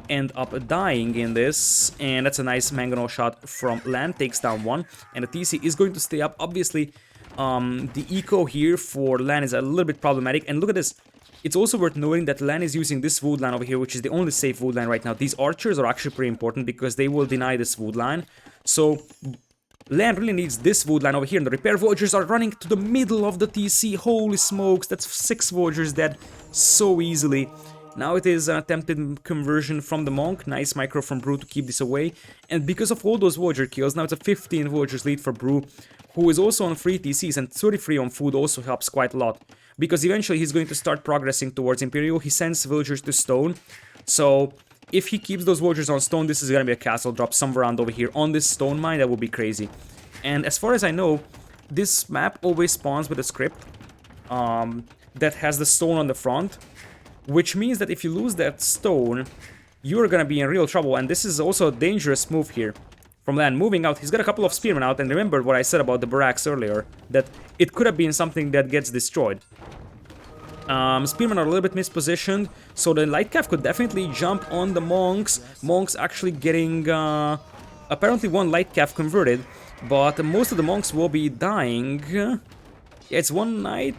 end up dying in this, and that's a nice mangonel shot from LaaaN, takes down one, and the TC is going to stay up. Obviously, the eco here for LaaaN is a little bit problematic, and look at this. It's also worth noting that LaaaN is using this wood line over here, which is the only safe wood line right now. These archers are actually pretty important because they will deny this wood line. So LaaaN really needs this wood line over here, and the repair villagers are running to the middle of the TC. Holy smokes, that's 6 villagers dead so easily. Now it is an attempted conversion from the monk. Nice micro from Brew to keep this away. And because of all those villager kills, now it's a 15 villagers lead for Brew, who is also on 3 TCs, and 33 on food also helps quite a lot. Because eventually he's going to start progressing towards Imperial. He sends villagers to stone. So if he keeps those villagers on stone, this is going to be a castle drop somewhere around over here on this stone mine. That would be crazy. And as far as I know, this map always spawns with a script that has the stone on the front, which means that if you lose that stone, you're gonna be in real trouble. And this is also a dangerous move here from LaaaN. Moving out, he's got a couple of spearmen out, and remember what I said about the barracks earlier, that it could have been something that gets destroyed. Spearmen are a little bit mispositioned, so the light cav could definitely jump on the monks. Monks actually getting apparently one light cav converted, but most of the monks will be dying. Yeah, it's one knight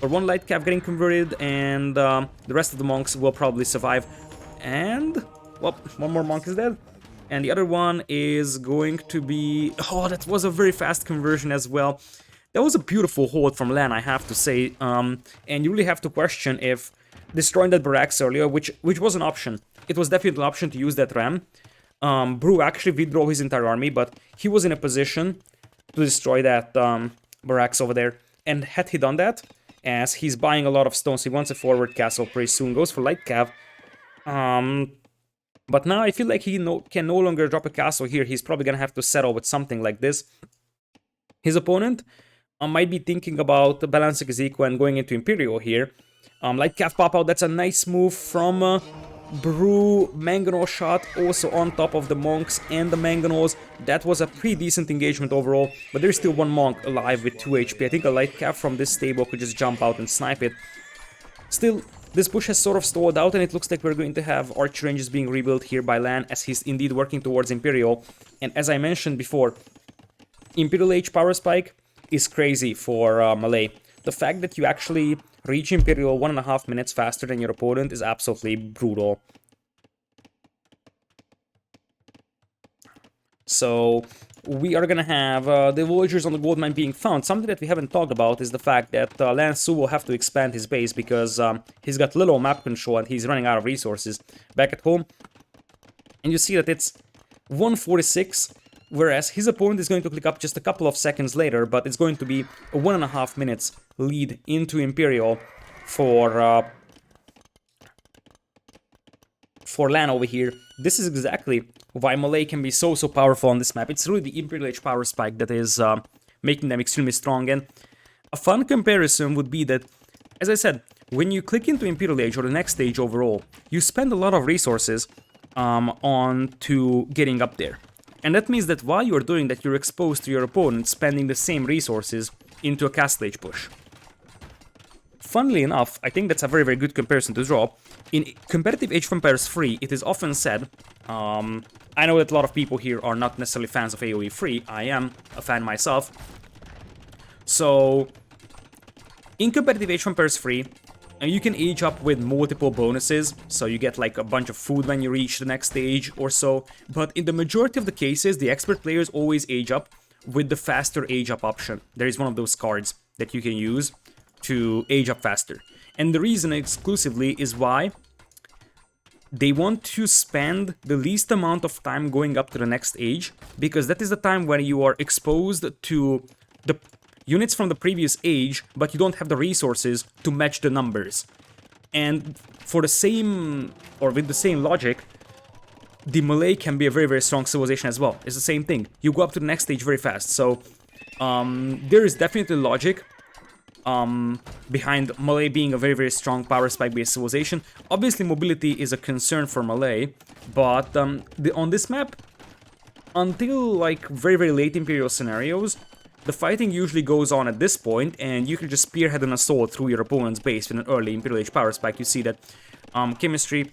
or one light cav getting converted, and the rest of the monks will probably survive. And well, one more monk is dead, and the other one is going to be... Oh, that was a very fast conversion as well. That was a beautiful hold from LaaaN, I have to say, and you really have to question if destroying that barracks earlier, which was an option. It was definitely an option to use that ram, Brew actually withdrew his entire army, but he was in a position to destroy that barracks over there. And had he done that, as he's buying a lot of stones, he wants a forward castle pretty soon, goes for light cav. But now I feel like he can no longer drop a castle here. He's probably gonna have to settle with something like this. His opponent might be thinking about balancing his eco and going into Imperial here. Light cav pop out, that's a nice move from Brew. Mangonel shot also on top of the monks and the mangonels. That was a pretty decent engagement overall, but there's still one monk alive with 2 HP. I think a light cav from this stable could just jump out and snipe it. Still, this push has sort of stalled out, and it looks like we're going to have archer ranges being rebuilt here by LaaaN, as he's indeed working towards Imperial. And as I mentioned before, Imperial Age power spike is crazy for Malay. The fact that you actually reach Imperial 1.5 minutes faster than your opponent is absolutely brutal. So we are gonna have the villagers on the gold mine being found. Something that we haven't talked about is the fact that LaaaN Su will have to expand his base because he's got little map control and he's running out of resources back at home. And you see that it's 146, whereas his opponent is going to click up just a couple of seconds later, but it's going to be a 1.5 minutes lead into Imperial for LaaaN over here. This is exactly why Malay can be so powerful on this map. It's really the Imperial Age power spike that is making them extremely strong. And a fun comparison would be that, as I said, when you click into Imperial Age or the next stage overall, you spend a lot of resources on to getting up there. And that means that while you're doing that, you're exposed to your opponent spending the same resources into a Castle Age push. Funnily enough, I think that's a very good comparison to draw. In competitive Age of Empires 3, it is often said, I know that a lot of people here are not necessarily fans of AoE 3, I am a fan myself. So, in competitive Age of Empires 3, you can age up with multiple bonuses, so you get like a bunch of food when you reach the next stage or so, but in the majority of the cases, the expert players always age up with the faster age up option. There is one of those cards that you can use to age up faster. And the reason exclusively is why they want to spend the least amount of time going up to the next age, because that is the time when you are exposed to the units from the previous age, but you don't have the resources to match the numbers. And for the same, or with the same logic, the Malay can be a very strong civilization as well. It's the same thing. You go up to the next stage very fast. So there is definitely logic behind Malay being a very strong power spike based civilization. Obviously mobility is a concern for Malay, but on this map, until like very late Imperial scenarios, the fighting usually goes on at this point, and you can just spearhead an assault through your opponent's base with an early Imperial Age power spike. You see that chemistry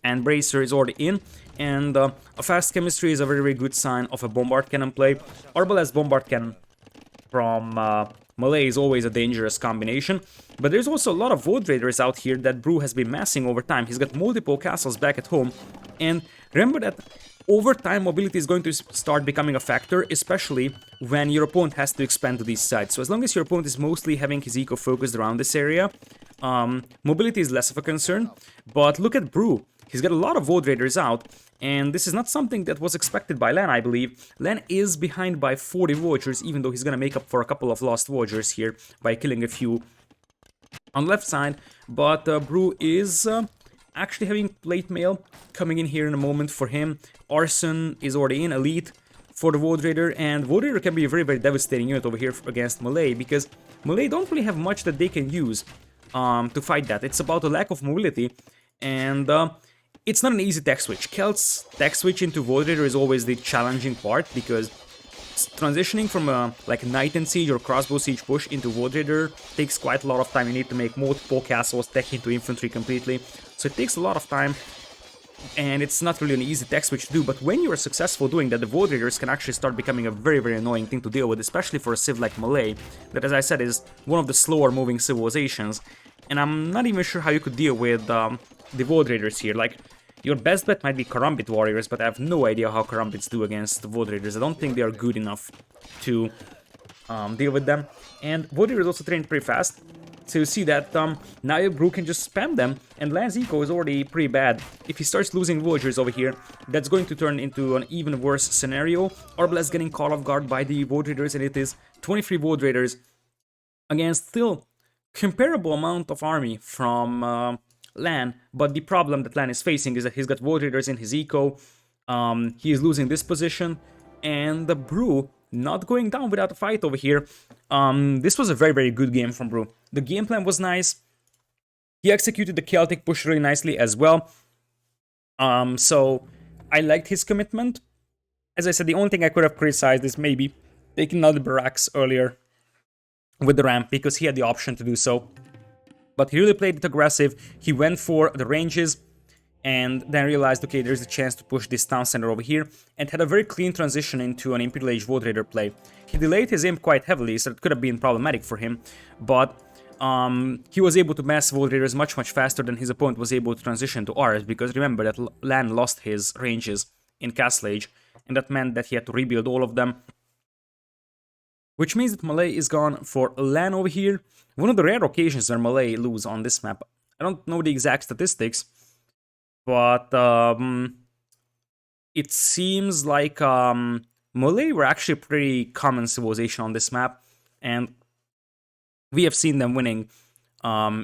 and bracer is already in, and a fast chemistry is a very good sign of a bombard cannon play. Arbalest bombard cannon from Malay is always a dangerous combination, but there's also a lot of Void Raiders out here that Brew has been massing over time. He's got multiple castles back at home, and remember that over time mobility is going to start becoming a factor, especially when your opponent has to expand to these sides. So as long as your opponent is mostly having his eco focused around this area, mobility is less of a concern. But look at Brew. He's got a lot of Void Raiders out, and this is not something that was expected by LaaaN, I believe. LaaaN is behind by 40 Voyagers, even though he's gonna make up for a couple of lost Voyagers here by killing a few on the left side. But Brew is actually having plate mail coming in here in a moment for him. Arson is already in, elite for the Void Raider, and Void Raider can be a very devastating unit over here against Malay, because Malay don't really have much that they can use to fight that. It's about a lack of mobility, and it's not an easy tech switch. Kelt's tech switch into Void Raider is always the challenging part, because transitioning from a like Knight and Siege or Crossbow Siege push into Void Raider takes quite a lot of time. You need to make multiple castles, tech into infantry completely, so it takes a lot of time, and it's not really an easy tech switch to do. But when you are successful doing that, the Void Raiders can actually start becoming a very annoying thing to deal with, especially for a civ like Malay, that, as I said, is one of the slower moving civilizations. And I'm not even sure how you could deal with the Void Raiders here. Like, your best bet might be Karambit Warriors, but I have no idea how Karambits do against the Void Raiders. I don't think they are good enough to deal with them. And Void Raiders also train pretty fast. So you see that now Brew can just spam them, and LaaaAN's eco is already pretty bad. If he starts losing villagers over here, that's going to turn into an even worse scenario. Arbalest getting caught off guard by the Void Raiders, and it is 23 Void Raiders against still comparable amount of army from LaaaAN, but the problem that LaaaAN is facing is that he's got Void Raiders in his eco, he is losing this position, and the Brew not going down without a fight over here. This was a very, very good game from Brew. The game plan was nice. He executed the Celtic push really nicely as well. So I liked his commitment. As I said, the only thing I could have criticized is maybe taking out the barracks earlier with the ramp, because he had the option to do so. But he really played it aggressive. He went for the ranges and then realized, okay, there's a chance to push this town center over here, and had a very clean transition into an Imperial Age Void Raider play. He delayed his imp quite heavily, so it could have been problematic for him, but he was able to mass Void Raiders much faster than his opponent was able to transition to ours, because remember that LaaaAN lost his ranges in Castle Age, and that meant that he had to rebuild all of them. Which means that Malay is gone for LaaaAN over here. One of the rare occasions where Malay lose on this map. I don't know the exact statistics, but it seems like Malay were actually a pretty common civilization on this map, and we have seen them winning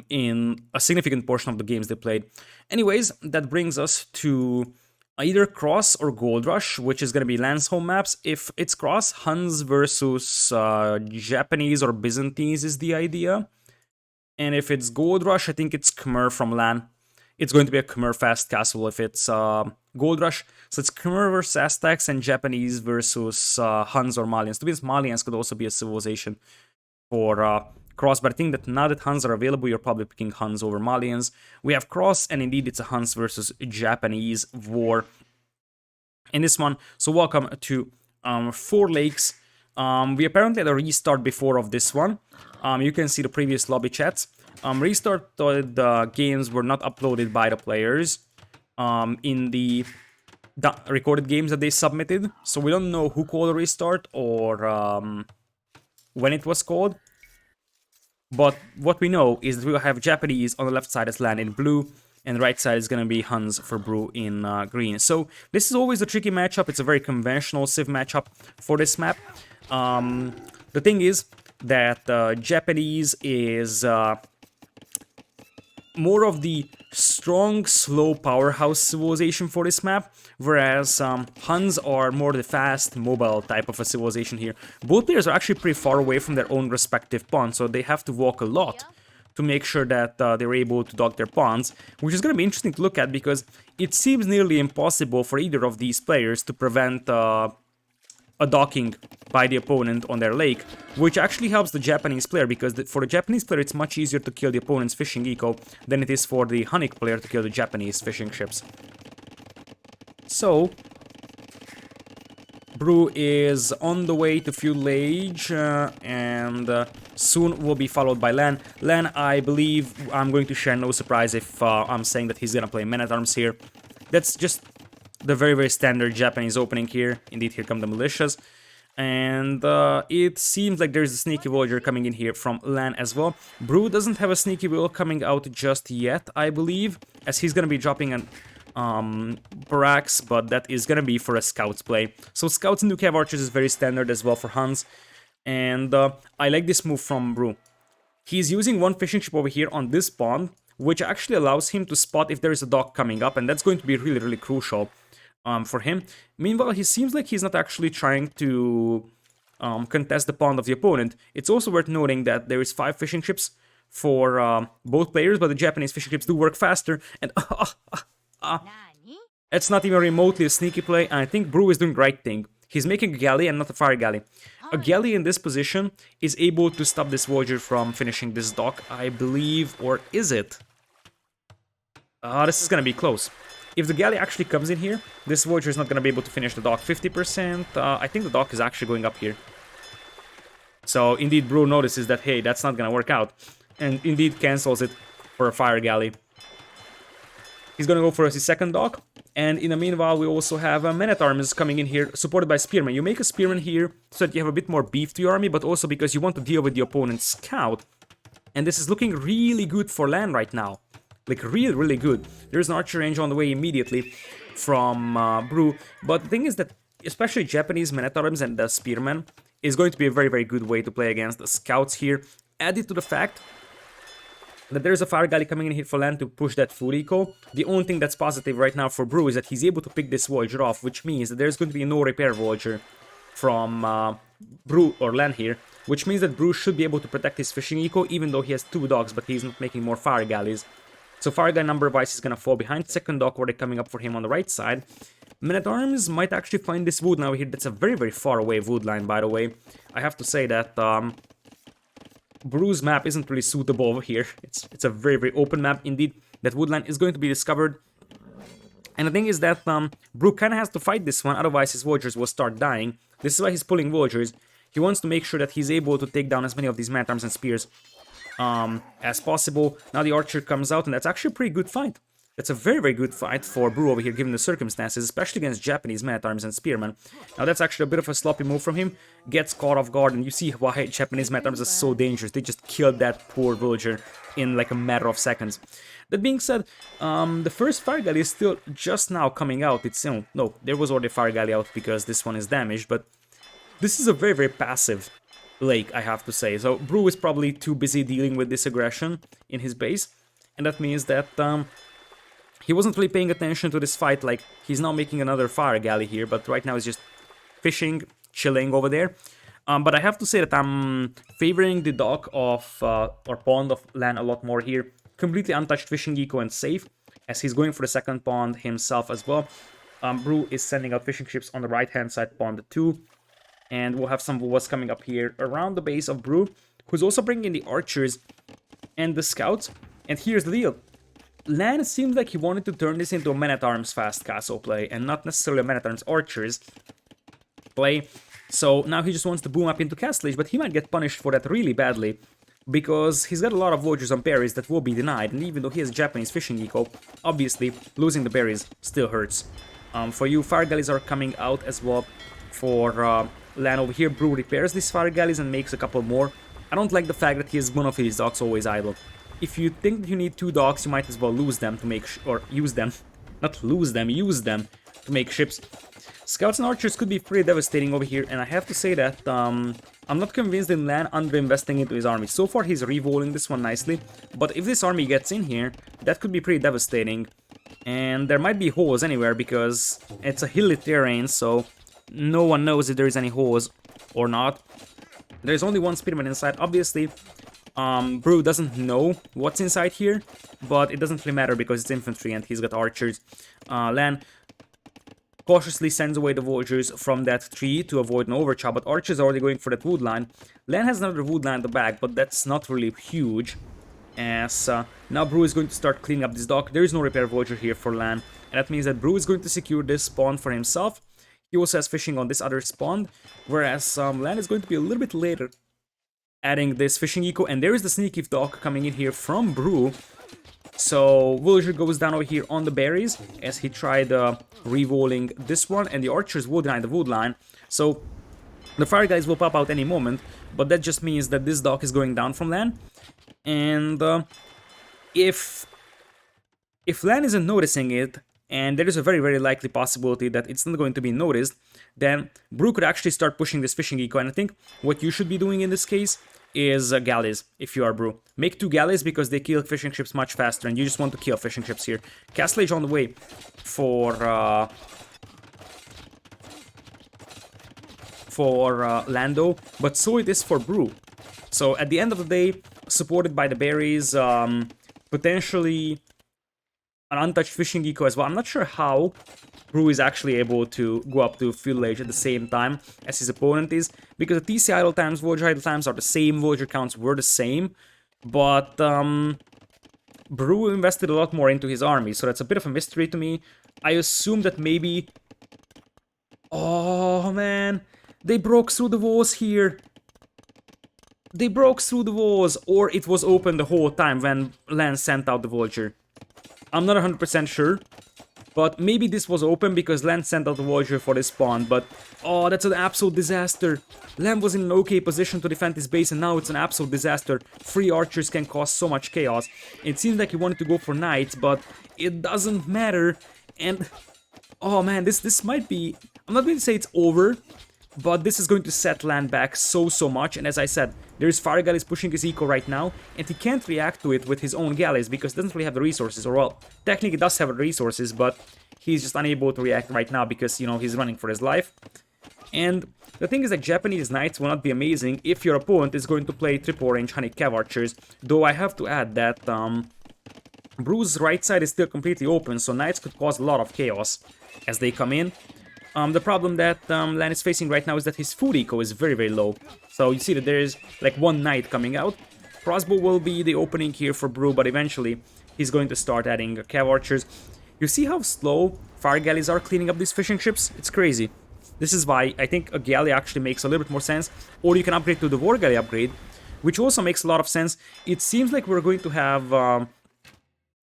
in a significant portion of the games they played. Anyways, that brings us to either Cross or Gold Rush, which is going to be LaaaAN's home maps. If it's Cross, Huns versus Japanese or Byzantines is the idea. And if it's Gold Rush, I think it's Khmer from LaaaAN. It's going to be a Khmer fast castle if it's Gold Rush. So it's Khmer versus Aztecs and Japanese versus Huns or Malians. To be honest, Malians could also be a civilization for Cross, but I think that now that Huns are available, you're probably picking Huns over Malians. We have Cross, and indeed it's a Huns versus Japanese war in this one. So welcome to 4 Lakes. We apparently had a restart before of this one. You can see the previous lobby chats. Restarted games were not uploaded by the players in the recorded games that they submitted. So we don't know who called a restart or when it was called. But what we know is that we will have Japanese on the left side as LaaaAN in blue, and the right side is going to be Huns for Brew in green. So this is always a tricky matchup. It's a very conventional Civ matchup for this map. The thing is that Japanese is more of the strong, slow powerhouse civilization for this map, whereas Huns are more the fast, mobile type of a civilization here. Both players are actually pretty far away from their own respective pawns, so they have to walk a lot to make sure that they're able to dock their pawns, which is going to be interesting to look at, because it seems nearly impossible for either of these players to prevent a docking by the opponent on their lake, which actually helps the Japanese player, because for the Japanese player it's much easier to kill the opponent's fishing eco than it is for the Hunnic player to kill the Japanese fishing ships. So Brew is on the way to Feudal Age, and soon will be followed by LaaaAN. LaaaAN, I believe, I'm going to share no surprise if I'm saying that he's gonna play Men-at-Arms here. That's just the very, very standard Japanese opening here. Indeed, here come the militias. And it seems like there's a sneaky villager coming in here from LaaaAN as well. Brew doesn't have a sneaky will coming out just yet, I believe, as he's gonna be dropping an barracks, but that is gonna be for a scouts play. So scouts into cav archers is very standard as well for Huns, and I like this move from Brew. He's using one fishing ship over here on this pond, which actually allows him to spot if there is a dock coming up, and that's going to be really, really crucial for him. Meanwhile, he seems like he's not actually trying to contest the pond of the opponent. It's also worth noting that there is 5 fishing ships for both players, but the Japanese fishing ships do work faster, and it's not even remotely a sneaky play, and I think Brew is doing the right thing. He's making a galley and not a fire galley. A galley in this position is able to stop this voyager from finishing this dock, I believe, or is it? This is gonna be close. If the galley actually comes in here, this voyager is not gonna be able to finish the dock. 50%, I think the dock is actually going up here. So indeed, Brew notices that, hey, that's not gonna work out, and indeed cancels it for a fire galley. He's gonna go for his second dock, and in the meanwhile, we also have Men-at-Arms coming in here, supported by Spearmen. You make a Spearman here so that you have a bit more beef to your army, but also because you want to deal with the opponent's scout. And this is looking really good for LaaaN right now. Like, really, really good. There's an archer range on the way immediately from Brew. But the thing is that, especially Japanese men-at-arms and the spearmen, is going to be a very, very good way to play against the scouts here. Added to the fact that there's a fire galley coming in here for LaaaN to push that full eco. The only thing that's positive right now for Brew is that he's able to pick this Voyager off, which means that there's going to be no repair Voyager from Brew or LaaaN here, which means that Brew should be able to protect his fishing eco, even though he has 2 dogs, but he's not making more fire galleys. So fire galley number wise is gonna fall behind second dock where they're coming up for him on the right side. Men-at-arms might actually find this wood now here. That's a very, very far away wood line, by the way. I have to say that Brew's map isn't really suitable over here. It's a very, very open map indeed. That wood line is going to be discovered. And the thing is that Brew kind of has to fight this one, otherwise his Voyagers will start dying. This is why he's pulling Voyagers. He wants to make sure that he's able to take down as many of these man-at-arms and spears as possible. Now the archer comes out, and that's actually a pretty good fight. That's a very, very good fight for Brew over here, given the circumstances, especially against Japanese men-at-arms and spearmen. Now that's actually a bit of a sloppy move from him. Gets caught off guard, and you see why Japanese men-at-arms are so dangerous. They just killed that poor villager in like a matter of seconds. That being said, the first fire galley is still just now coming out. It's, no, there was already fire galley out because this one is damaged, but this is a very, very passive lake, I have to say. So Brew is probably too busy dealing with this aggression in his base, and that means that he wasn't really paying attention to this fight. Like, he's now making another fire galley here, but right now he's just fishing, chilling over there. But I have to say that I'm favoring the dock of, or pond of LaaaN a lot more here. Completely untouched fishing eco and safe, as he's going for the second pond himself as well. Brew is sending out fishing ships on the right-hand side, pond 2. And we'll have some Vuas coming up here around the base of Brew, who's also bringing in the archers and the scouts. And here's the deal. LaaaN seems like he wanted to turn this into a men-at-arms fast castle play, and not necessarily a men-at-arms archers play. So now he just wants to boom up into Castle Age, but he might get punished for that really badly, because he's got a lot of Voyagers on berries that will be denied, and even though he has Japanese fishing eco, obviously losing the berries still hurts. For you, fire galleys are coming out as well for LaaaN over here. Brew repairs these fire galleys and makes a couple more. I don't like the fact that he has one of his docks always idle. If you think that you need 2 docks, you might as well lose them to make or use them. Not lose them, use them to make ships. Scouts and archers could be pretty devastating over here, and I have to say that I'm not convinced in LaaaN underinvesting into his army. So far, he's revolling this one nicely, but if this army gets in here, that could be pretty devastating. And there might be holes anywhere, because it's a hilly terrain, so no one knows if there's any holes or not. There's only one spearman inside, obviously. Brew doesn't know what's inside here, but it doesn't really matter because it's infantry and he's got archers. LaaaN cautiously sends away the Voyagers from that tree to avoid an overchop, but archers are already going for that wood line. LaaaN has another wood line at the back, but that's not really huge, as now Brew is going to start cleaning up this dock. There is no repair Voyager here for LaaaN, and that means that Brew is going to secure this spawn for himself. He also has fishing on this other spawn, whereas LaaaN is going to be a little bit later adding this fishing eco, and there is the sneaky dock coming in here from Brew. So Voyager goes down over here on the berries as he tried revolling this one, and the archers will deny the wood line. So the fire guys will pop out any moment, but that just means that this dock is going down from LaaaN. And if LaaaN isn't noticing it, and there is a very, very likely possibility that it's not going to be noticed, then Brew could actually start pushing this fishing eco. And I think what you should be doing in this case is galleys, if you are Brew. Make 2 galleys because they kill fishing ships much faster, and you just want to kill fishing ships here. Castle Age on the way for Lando, but so it is for Brew. So at the end of the day, supported by the berries, potentially an untouched fishing eco as well. I'm not sure how Brew is actually able to go up to Field Age at the same time as his opponent is, because the TC idle times, Voyager idle times are the same, Voyager counts were the same, but Brew invested a lot more into his army, so that's a bit of a mystery to me. I assume that maybe... Oh man, they broke through the walls here. They broke through the walls, or it was open the whole time when LaaaN sent out the Voyager. I'm not 100% sure, But maybe this was open because LaaaN sent out the Voyager for this spawn, but oh, that's an absolute disaster. LaaaN was in an okay position to defend his base, and now it's an absolute disaster. 3 archers can cause so much chaos. It seems like he wanted to go for knights, but it doesn't matter. And oh man, this might be... I'm not going to say it's over, but this is going to set LaaaN back so much. And as I said, there's fire galleys pushing his eco right now, and he can't react to it with his own galleys because he doesn't really have the resources. Or well, technically he does have the resources, but he's just unable to react right now because, you know, he's running for his life. And the thing is that Japanese knights will not be amazing if your opponent is going to play triple range honey cav archers. Though I have to add that Brew's right side is still completely open, so knights could cause a lot of chaos as they come in. The problem that LaaaN is facing right now is that his food eco is very low. So you see that there is like one knight coming out. Crossbow will be the opening here for Brew, but eventually he's going to start adding cav archers. You see how slow fire galleys are cleaning up these fishing ships? It's crazy. This is why I think a galley actually makes a little bit more sense. Or you can upgrade to the war galley upgrade, which also makes a lot of sense. It seems like we're going to have a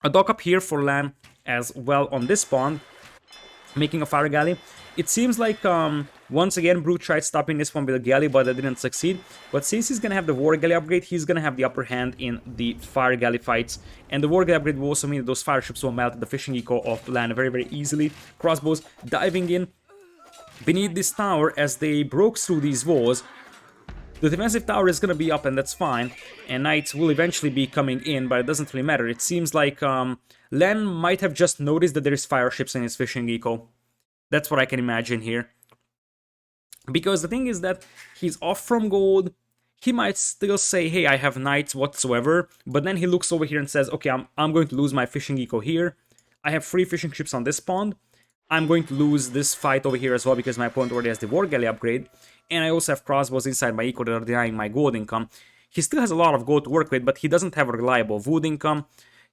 dock up here for LaaaN as well on this spawn, making a fire galley. It seems like once again Brew tried stopping this one with a galley, but that didn't succeed. But since he's gonna have the war galley upgrade, he's gonna have the upper hand in the fire galley fights. And the war galley upgrade will also mean that those fire ships will melt the fishing eco of LaaaN very easily. Crossbows diving in beneath this tower as they broke through these walls. The defensive tower is gonna be up, and that's fine. And knights will eventually be coming in, but it doesn't really matter. It seems like LaaaN might have just noticed that there's fire ships in his fishing eco. That's what I can imagine here. Because the thing is that he's off from gold. He might still say, hey, I have knights whatsoever. But then he looks over here and says, okay, I'm going to lose my fishing eco here. I have 3 fishing ships on this pond. I'm going to lose this fight over here as well because my opponent already has the war galley upgrade. And I also have crossbows inside my eco that are denying my gold income. He still has a lot of gold to work with, but he doesn't have a reliable wood income.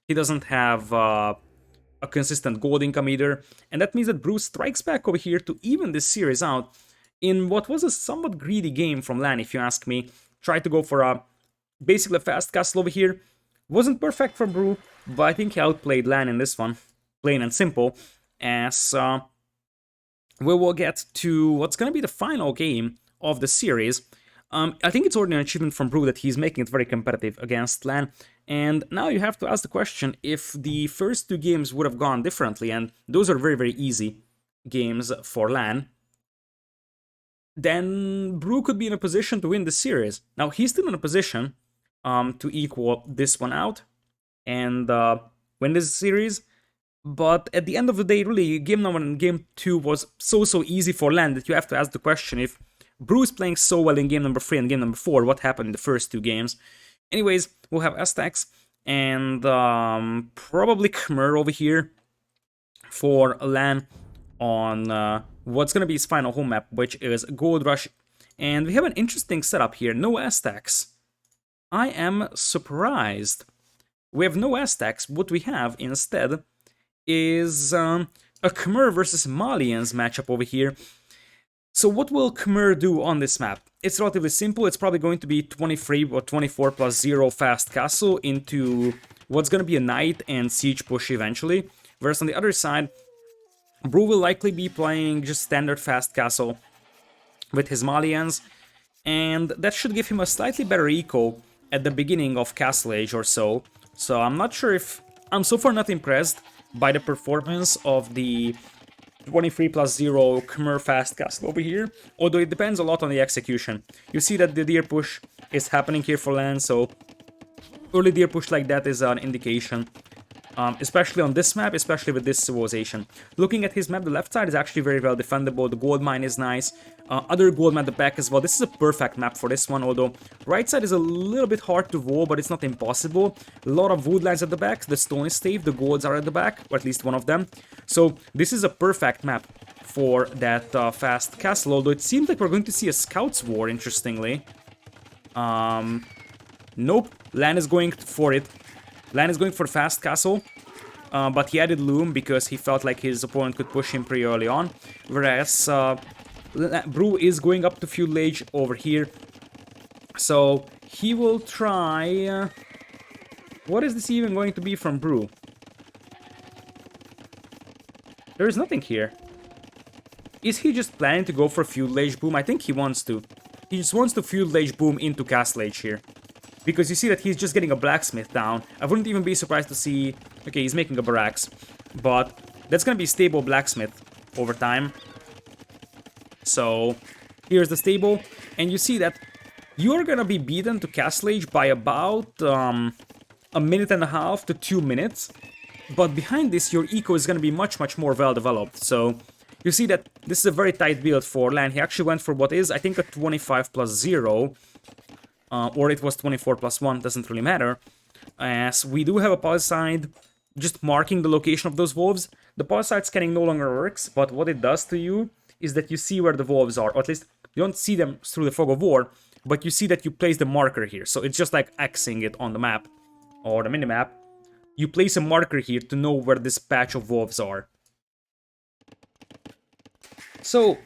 He doesn't have a consistent gold income either, and that means that Bruce strikes back over here to even this series out in what was a somewhat greedy game from LaaaN, if you ask me. Tried to go for a basically a fast castle over here. Wasn't perfect for Brew, but I think he outplayed LaaaN in this one, plain and simple, as we will get to what's gonna be the final game of the series. I think it's already an achievement from Brew that he's making it very competitive against LaaaN. And now you have to ask the question, if the first 2 games would have gone differently, and those are very easy games for LaaaN, then Brew could be in a position to win the series. Now, he's still in a position to equal this one out and win this series, but at the end of the day, really, game number 1 and game 2 was so easy for LaaaN that you have to ask the question, if Brew is playing so well in game number 3 and game number 4, what happened in the first 2 games? Anyways, we'll have Aztecs and probably Khmer over here for LaaaN on what's going to be his final home map, which is Gold Rush. And we have an interesting setup here. No Aztecs. I am surprised. We have no Aztecs. What we have instead is a Khmer versus Malians matchup over here. So what will Khmer do on this map? It's relatively simple. It's probably going to be 23 or 24 plus 0 fast castle into what's going to be a knight and siege push eventually. Whereas on the other side, Brew will likely be playing just standard fast castle with his Malians. And that should give him a slightly better eco at the beginning of Castle Age or so. So I'm not sure if... I'm so far not impressed by the performance of the 23 plus 0 Khmer fast castle over here, although it depends a lot on the execution. You see that the deer push is happening here for LaaaN, so early deer push like that is an indication, especially on this map, especially with this civilization. Looking at his map, the left side is actually very well defendable, the gold mine is nice, other gold mine at the back as well. This is a perfect map for this one, although right side is a little bit hard to wall, but it's not impossible. A lot of wood lines at the back, the stone is safe, the golds are at the back, or at least one of them. So this is a perfect map for that fast castle, although it seems like we're going to see a scouts war, interestingly. Nope, LaaaN is going for it. LaaaN is going for fast castle, but he added loom because he felt like his opponent could push him pretty early on. Whereas Brew is going up to feudal age over here, so he will try... what is this even going to be from Brew? There is nothing here. Is he just planning to go for Field Age Boom? I think he wants to. He just wants to Field Age Boom into Castle Age here. Because you see that he's just getting a Blacksmith down. I wouldn't even be surprised to see... Okay, he's making a Barracks. But that's gonna be stable Blacksmith over time. So, here's the stable. And you see that you're gonna be beaten to Castle Age by about a minute and a half to 2 minutes. But behind this, your eco is gonna be much, much more well developed. So, you see that this is a very tight build for LaaaN. He actually went for what is, I think, a 25 plus 0. Or it was 24 plus 1, doesn't really matter. As we do have a pause side just marking the location of those wolves. The pause side scanning no longer works, but what it does to you is that you see where the wolves are. Or at least you don't see them through the fog of war, but you see that you place the marker here. So it's just like Xing it on the map, or the minimap. You place a marker here to know where this patch of wolves are. So,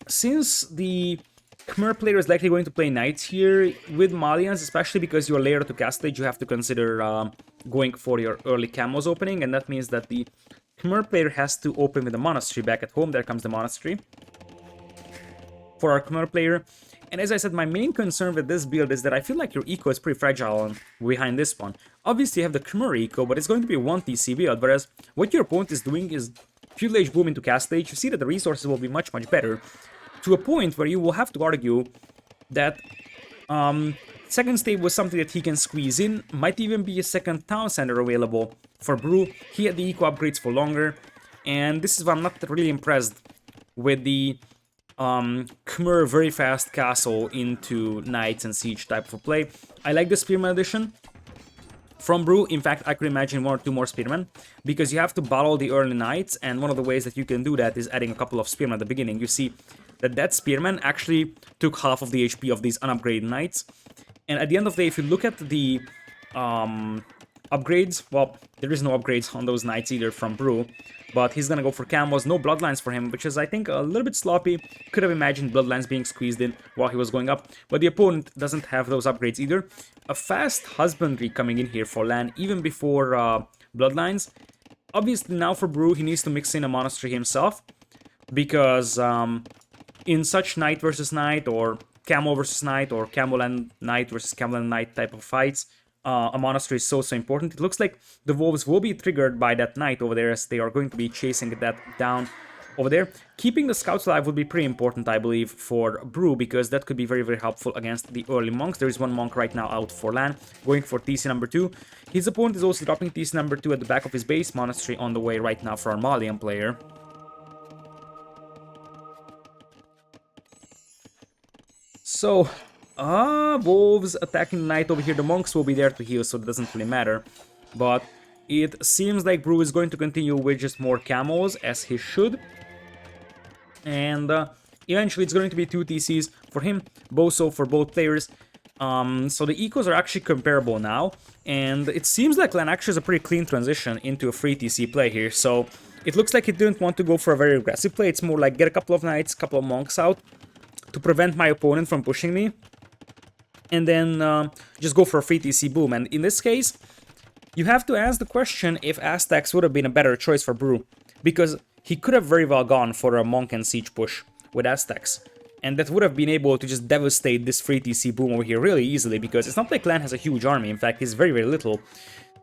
since the Khmer player is likely going to play knights here with Malians, especially because you're layered to Castle Age, you have to consider going for your early camos opening, and that means that the Khmer player has to open with a monastery back at home. There comes the monastery for our Khmer player. And as I said, my main concern with this build is that I feel like your eco is pretty fragile behind this one. Obviously you have the Khmer eco, but it's going to be a 1 TC build, whereas what your opponent is doing is Feudal Age Boom into Castle Age. You see that the resources will be much, much better, to a point where you will have to argue that second state was something that he can squeeze in. Might even be a second town center available for Brew. He had the eco upgrades for longer, and this is why I'm not really impressed with the Khmer very fast castle into knights and siege type of play. I like the Spearman addition from Brew. In fact, I could imagine 1 or 2 more Spearmen, because you have to battle the early knights, and one of the ways that you can do that is adding a couple of Spearmen at the beginning. You see that Spearman actually took half of the HP of these unupgraded knights. And at the end of the day, if you look at the upgrades, well, there is no upgrades on those knights either from Brew, but he's gonna go for camos, no bloodlines for him, which is, I think, a little bit sloppy. Could have imagined bloodlines being squeezed in while he was going up, but the opponent doesn't have those upgrades either. A fast husbandry coming in here for LaaaN, even before bloodlines. Obviously now for Brew, he needs to mix in a monastery himself, because in such knight versus knight, or camo versus knight, or camo and knight versus camo and knight type of fights, a monastery is so important. It looks like the wolves will be triggered by that knight over there, as they are going to be chasing that down over there. Keeping the scouts alive would be pretty important, I believe, for Brew, because that could be very, very helpful against the early monks. There is one monk right now out for LaaaN, going for TC number 2. His opponent is also dropping TC number 2 at the back of his base. Monastery on the way right now for our Malian player. So, wolves attacking the knight over here. The monks will be there to heal, so it doesn't really matter. But it seems like Brew is going to continue with just more camos, as he should. And eventually it's going to be 2 TCs for him, Boso for both players. So the ecos are actually comparable now. And it seems like LaaaN actually has a pretty clean transition into a free TC play here. So it looks like he didn't want to go for a very aggressive play. It's more like get a couple of knights, couple of monks out to prevent my opponent from pushing me, and then just go for a free TC boom. And in this case, you have to ask the question if Aztecs would have been a better choice for Brew, because he could have very well gone for a monk and siege push with Aztecs, and that would have been able to just devastate this free TC boom over here really easily, because it's not like LaaaN has a huge army. In fact, he's very, very little.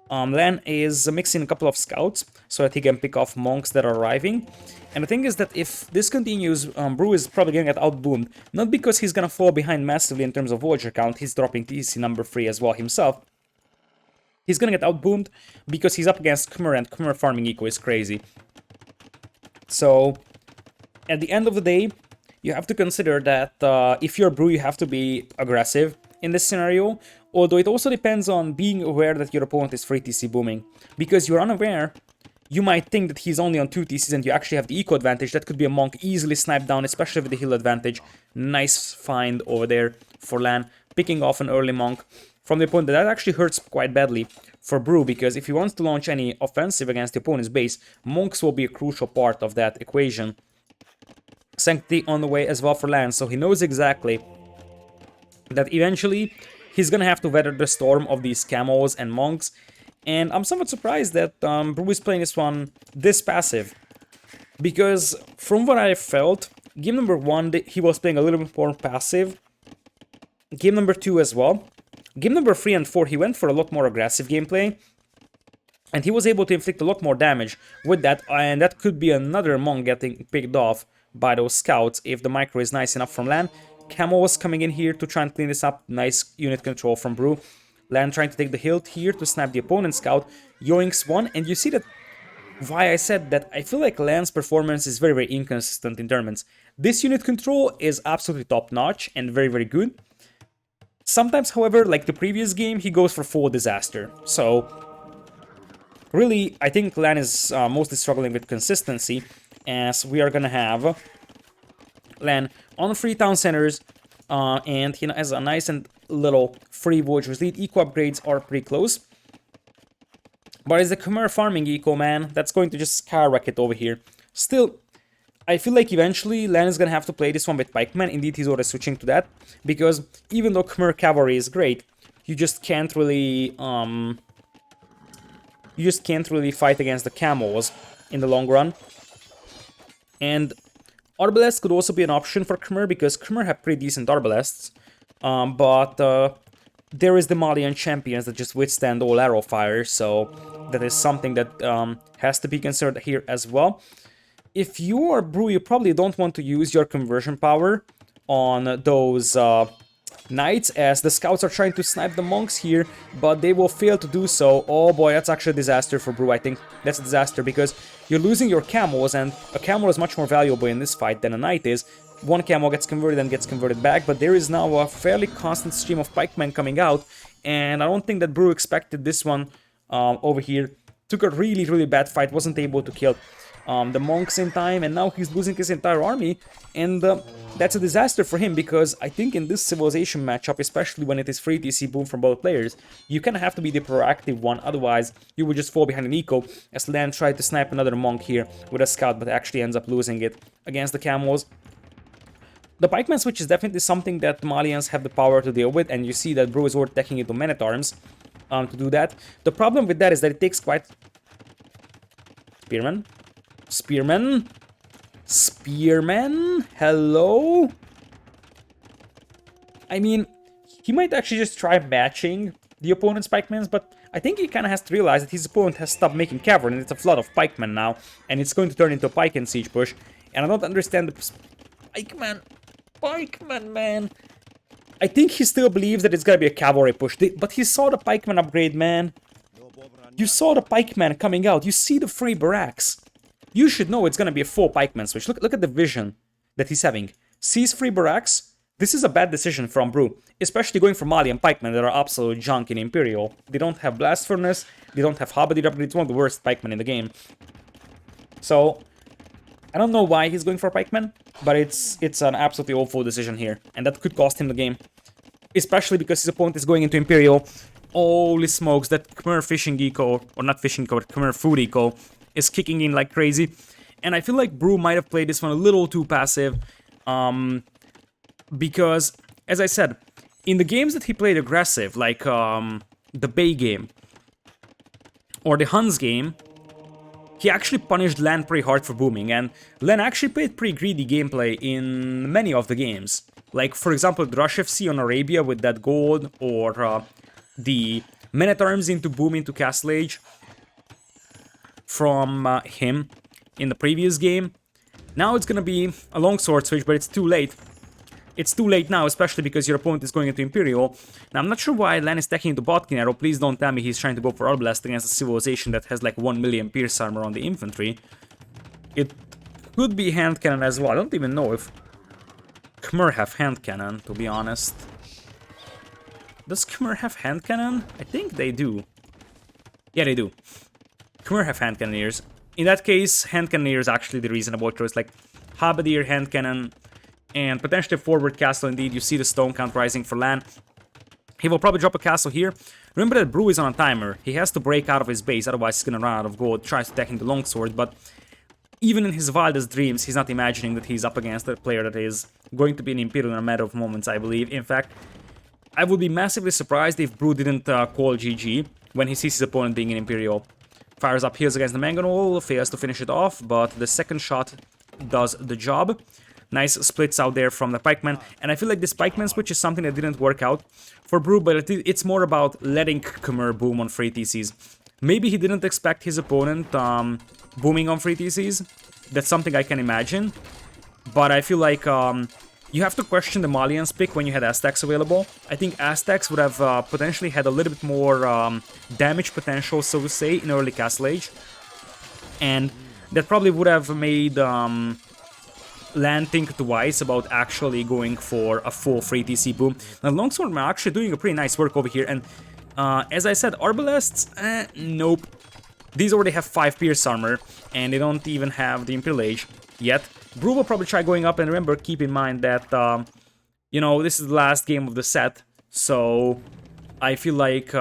LaaaN is mixing a couple of scouts so that he can pick off monks that are arriving. And the thing is that if this continues, Brew is probably going to get outboomed. Not because he's going to fall behind massively in terms of villager count, he's dropping TC number 3 as well himself. He's going to get outboomed because he's up against Khmer, and Khmer farming eco is crazy. So, at the end of the day, you have to consider that if you're Brew, you have to be aggressive in this scenario. Although it also depends on being aware that your opponent is free TC booming. Because you're unaware, you might think that he's only on 2 TCs and you actually have the eco advantage. That could be a monk easily sniped down, especially with the heal advantage. Nice find over there for LaaaN, picking off an early monk from the opponent. That actually hurts quite badly for Brew, because if he wants to launch any offensive against the opponent's base, monks will be a crucial part of that equation. Sanctity on the way as well for LaaaN, so he knows exactly that eventually he's gonna have to weather the storm of these camos and monks, And I'm somewhat surprised that Brew is playing this one this passive. Because from what I felt, game number 1, he was playing a little bit more passive. Game number 2 as well. Game number 3 and 4, he went for a lot more aggressive gameplay. And he was able to inflict a lot more damage with that. And that could be another Monk getting picked off by those scouts if the micro is nice enough from LaaaN. Camo was coming in here to try and clean this up. Nice unit control from Brew. LaaaN trying to take the hilt here to snap the opponent's scout. Yoinks one, and you see that why I said that I feel like LaaaN's performance is very, very inconsistent in tournaments. This unit control is absolutely top-notch and very, very good. Sometimes, however, like the previous game, he goes for full disaster. So, really, I think LaaaN is mostly struggling with consistency, as we are gonna have LaaaN on 3 town centers, and he has a nice and little free Voyager's lead. Eco upgrades are pretty close. But it's the Khmer farming eco, man, that's going to just skyrocket over here. Still, I feel like eventually LaaaN is gonna have to play this one with pikemen. Indeed, he's already switching to that, because even though Khmer cavalry is great, you just can't really fight against the camos in the long run. And Arbalests could also be an option for Khmer, because Khmer have pretty decent Arbalests, but there is the Malian champions that just withstand all arrow fire, so that is something that has to be considered here as well. If you are Brew, you probably don't want to use your conversion power on those knights, as the scouts are trying to snipe the monks here, but they will fail to do so. Oh boy, that's actually a disaster for Brew, I think. That's a disaster, because you're losing your camos, and a camo is much more valuable in this fight than a knight is. One camo gets converted and gets converted back, but there is now a fairly constant stream of pikemen coming out, and I don't think that Brew expected this one over here. Took a really, really bad fight, wasn't able to kill the monks in time, and now he's losing his entire army, and that's a disaster for him, because I think in this civilization matchup, especially when it is free TC boom from both players, you kind of have to be the proactive one, otherwise you would just fall behind an eco, as LaaaN tried to snipe another monk here with a scout, but actually ends up losing it against the camos. The pikeman switch is definitely something that Malians have the power to deal with, and you see that Brew is overtaking into men-at-arms to do that. The problem with that is that it takes quite... Spearman? Spearman? Spearman? Hello? I mean, he might actually just try matching the opponent's pikemans, but I think he kind of has to realize that his opponent has stopped making cavalry, and it's a flood of pikemen now, and it's going to turn into a pike and siege push, and I don't understand the... Pikeman, man. I think he still believes that it's gonna be a cavalry push, but he saw the pikeman upgrade, man. You saw the pikeman coming out. You see the free barracks. You should know it's gonna be a full pikeman switch. Look at the vision that he's having. Sees free barracks. This is a bad decision from Brew, especially going for Malian pikemen that are absolute junk in Imperial. They don't have blast furnace. They don't have halberd upgrade. It's one of the worst pikemen in the game. So I don't know why he's going for pikemen, but it's an absolutely awful decision here, and that could cost him the game. Especially because his opponent is going into Imperial. Holy smokes, that Khmer fishing eco, or not fishing eco, but Khmer food eco, is kicking in like crazy. And I feel like Brew might have played this one a little too passive, because, as I said, in the games that he played aggressive, like the Bay game, or the Huns game, he actually punished LaaaN pretty hard for booming, and LaaaN actually played pretty greedy gameplay in many of the games. Like, for example, the Rush FC on Arabia with that gold, or the Men-at-Arms into boom into Castle Age from him in the previous game. Now it's gonna be a longsword switch, but it's too late. It's too late now, especially because your opponent is going into Imperial. Now, I'm not sure why LaaaN is stacking into Botkin arrow. Please don't tell me he's trying to go for Arbalest against a civilization that has like 1 million pierce armor on the infantry. It could be hand cannon as well. I don't even know if Khmer have hand cannon, to be honest. Does Khmer have hand cannon? I think they do. Yeah, they do. Khmer have hand cannoneers. In that case, hand cannoneer is actually the reasonable choice. Like, halberdier, hand cannon, and potentially forward castle. Indeed, you see the stone count rising for LaaaN. He will probably drop a castle here. Remember that Brew is on a timer. He has to break out of his base, otherwise he's gonna run out of gold. Tries to attack into longsword, but even in his wildest dreams, he's not imagining that he's up against a player that is going to be an Imperial in a matter of moments, I believe. In fact, I would be massively surprised if Brew didn't call GG when he sees his opponent being an Imperial. Fires up heals against the Mangonel, fails to finish it off, but the second shot does the job. Nice splits out there from the Pikeman, and I feel like this Pikeman switch is something that didn't work out for Brew, but it's more about letting Khmer boom on free TCs. Maybe he didn't expect his opponent booming on free TCs. That's something I can imagine, but I feel like you have to question the Malian's pick when you had Aztecs available. I think Aztecs would have potentially had a little bit more damage potential, so to say, in early Castle Age, and that probably would have made LaaaN think twice about actually going for a full free TC boom. Now, Longsword are actually doing a pretty nice work over here, and as I said, Arbalests, nope. These already have 5 Pierce Armor, and they don't even have the Imperial Age yet. Brew will probably try going up, and remember, keep in mind that, you know, this is the last game of the set, so I feel like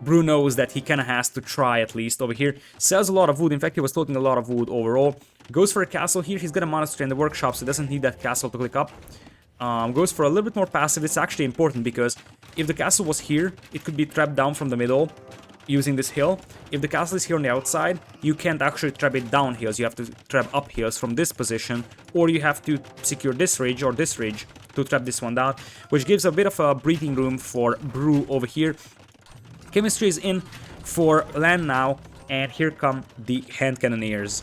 Brew knows that he kind of has to try at least over here. Sells a lot of wood, in fact, he was taking a lot of wood overall. Goes for a castle here, he's got a monastery in the workshop, so he doesn't need that castle to click up. Goes for a little bit more passive. It's actually important because if the castle was here, it could be trapped down from the middle using this hill. If the castle is here on the outside, you can't actually trap it down hills. You have to trap up hills from this position, or you have to secure this ridge or this ridge to trap this one down, which gives a bit of a breathing room for Brew over here. Chemistry is in for LaaaN now, and here come the hand cannoneers.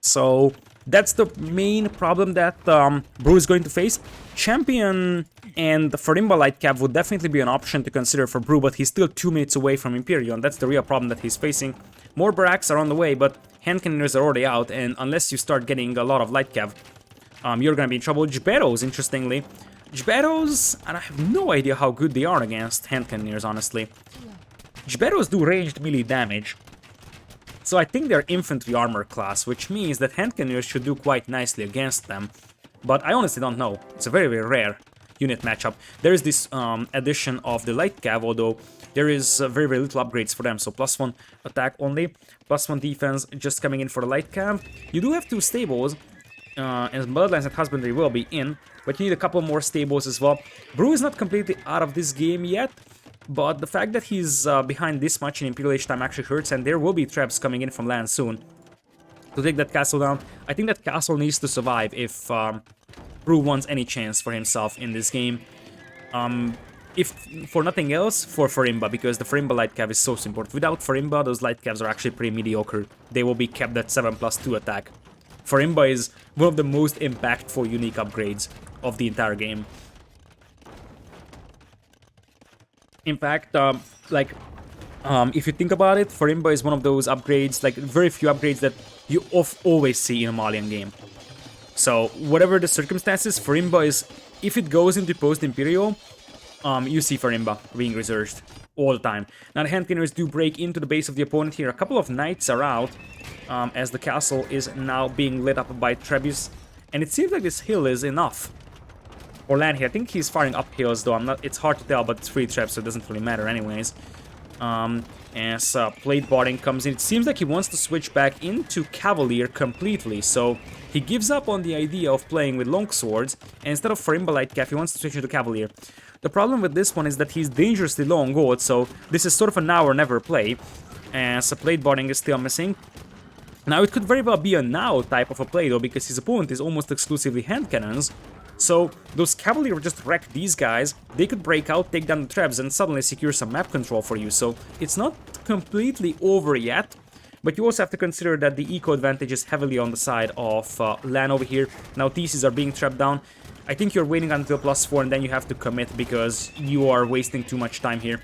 So that's the main problem that Brew is going to face. Champion and the Farimba Light Cap would definitely be an option to consider for Brew, but he's still 2 minutes away from Imperial, and that's the real problem that he's facing. More barracks are on the way, but hand cannoneers are already out, and unless you start getting a lot of Light Cav, you're gonna be in trouble. Jberos, interestingly. Jberos, and I have no idea how good they are against hand cannoneers, honestly. Jberos do ranged melee damage, so I think they're infantry armor class, which means that hand cannoneers should do quite nicely against them. But I honestly don't know. It's a very, very rare unit matchup. There is this addition of the Light Cav, although there is very, very little upgrades for them. So +1 attack only, +1 defense just coming in for the Light Cav. You do have 2 stables, and Bloodlines and Husbandry will be in, but you need a couple more stables as well. Brew is not completely out of this game yet, but the fact that he's behind this much in Imperial Age time actually hurts, and there will be traps coming in from LaaaN soon to take that castle down. I think that castle needs to survive if Brew wants any chance for himself in this game. If for nothing else, for Farimba, because the Farimba Light Cav is so important. Without Farimba, those Light Cavs are actually pretty mediocre. They will be kept at 7+2 attack. Farimba is one of the most impactful unique upgrades of the entire game. In fact, if you think about it, Farimba is one of those upgrades, like very few upgrades that you always see in a Malian game. So, whatever the circumstances, Farimba is, if it goes into post-Imperial, you see Farimba being researched all the time. Now, the hand cannoneers do break into the base of the opponent here. A couple of knights are out, as the castle is now being lit up by Trebus. And it seems like this hill is enough for LaaaN here. I think he's firing up hills, though. It's hard to tell, but it's free traps, so it doesn't really matter anyways. As plate barding comes in, it seems like he wants to switch back into Cavalier completely, so he gives up on the idea of playing with longswords, and instead of Farimba Light Cav, he wants to switch into Cavalier. The problem with this one is that he's dangerously low on gold, so this is sort of a now or never play, as plate barding is still missing. Now, it could very well be a now type of a play, though, because his opponent is almost exclusively hand cannons. So, those Cavalier just wreck these guys, they could break out, take down the traps, and suddenly secure some map control for you. So, it's not completely over yet, but you also have to consider that the eco advantage is heavily on the side of LaaaN over here. Now, theses are being trapped down. I think you're waiting until +4 and then you have to commit because you are wasting too much time here.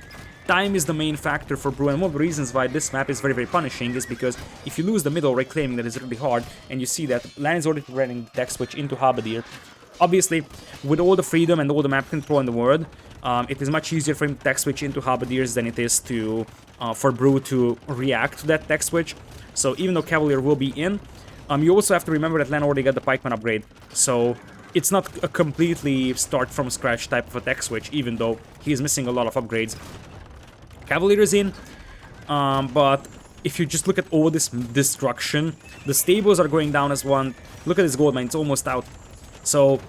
Time is the main factor for Brew, and one of the reasons why this map is very, very punishing is because if you lose the middle, reclaiming that is really hard, and you see that LaaaN is already running deck switch into Halberdier. Obviously, with all the freedom and all the map control in the world, it is much easier for him to tech switch into Halberdiers than it is to for Brew to react to that tech switch. So even though Cavalier will be in, you also have to remember that LaaaN already got the Pikeman upgrade. So it's not a completely start from scratch type of a tech switch, even though he is missing a lot of upgrades. Cavalier is in, but if you just look at all this destruction, the stables are going down as one. Look at this gold mine, it's almost out. So,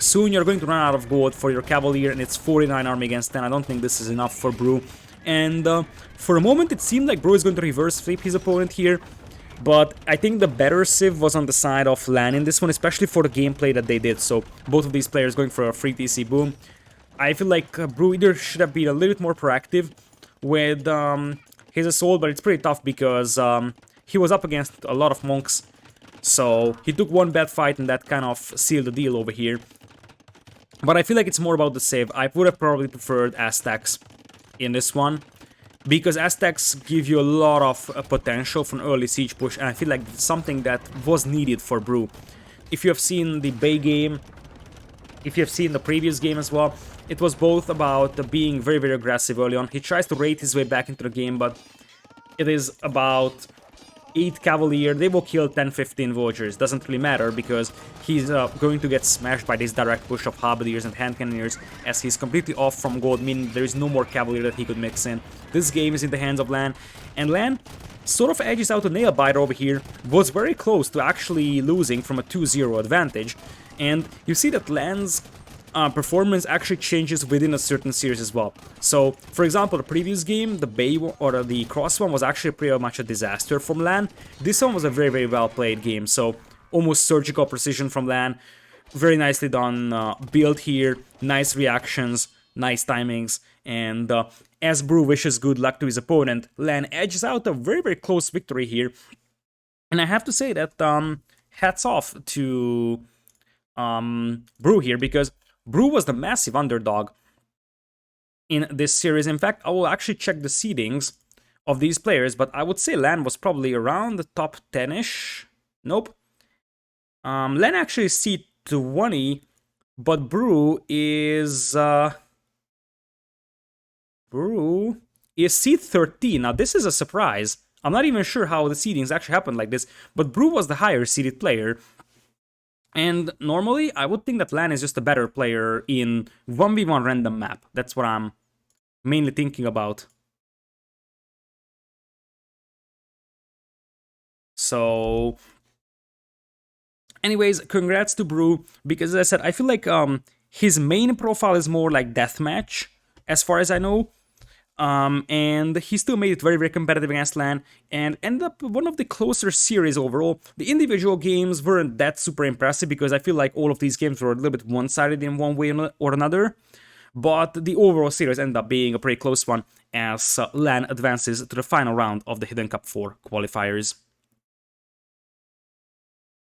Soon you're going to run out of gold for your Cavalier, and it's 49 army against 10. I don't think this is enough for Brew. And for a moment it seemed like Brew is going to reverse flip his opponent here, but I think the better Civ was on the side of LaaaN in this one, especially for the gameplay that they did. So both of these players going for a free TC boom. I feel like Brew either should have been a little bit more proactive with his assault, but it's pretty tough because he was up against a lot of monks. So he took one bad fight and that kind of sealed the deal over here. But I feel like it's more about the save. I would have probably preferred Aztecs in this one, because Aztecs give you a lot of potential for an early siege push, and I feel like it's something that was needed for Brew. If you have seen the Bay game, if you have seen the previous game as well, it was both about being very, very aggressive early on. He tries to raid his way back into the game, but it is about 8 Cavalier, they will kill 10-15 Villagers. Doesn't really matter because he's going to get smashed by this direct push of Halberdiers and Hand Cannoneers, as he's completely off from gold, meaning there is no more Cavalier that he could mix in. This game is in the hands of LaaaN, and LaaaN sort of edges out a Nailbiter over here, was very close to actually losing from a 2-0 advantage, and you see that LaaaN's performance actually changes within a certain series as well. So, for example, the previous game, the Bay or the Cross one was actually pretty much a disaster from LaaaN. This one was a very, very well played game, so almost surgical precision from LaaaN. Very nicely done build here, nice reactions, nice timings, and as Brew wishes good luck to his opponent, LaaaN edges out a very, very close victory here. And I have to say that hats off to Brew here, because Brew was the massive underdog in this series. In fact, I will actually check the seedings of these players, but I would say LaaaN was probably around the top 10-ish. Nope. LaaaN actually is seed 20, but Brew is seed 13. Now, this is a surprise. I'm not even sure how the seedings actually happened like this, but Brew was the higher seeded player. And normally, I would think that LaaaN is just a better player in 1v1 random map. That's what I'm mainly thinking about. So, anyways, congrats to Brew, because as I said, I feel like his main profile is more like deathmatch, as far as I know. And he still made it very, very competitive against LaaaN, and ended up one of the closer series overall. The individual games weren't that super impressive, because I feel like all of these games were a little bit one-sided in one way or another. But the overall series ended up being a pretty close one, as LaaaN advances to the final round of the Hidden Cup 4 qualifiers.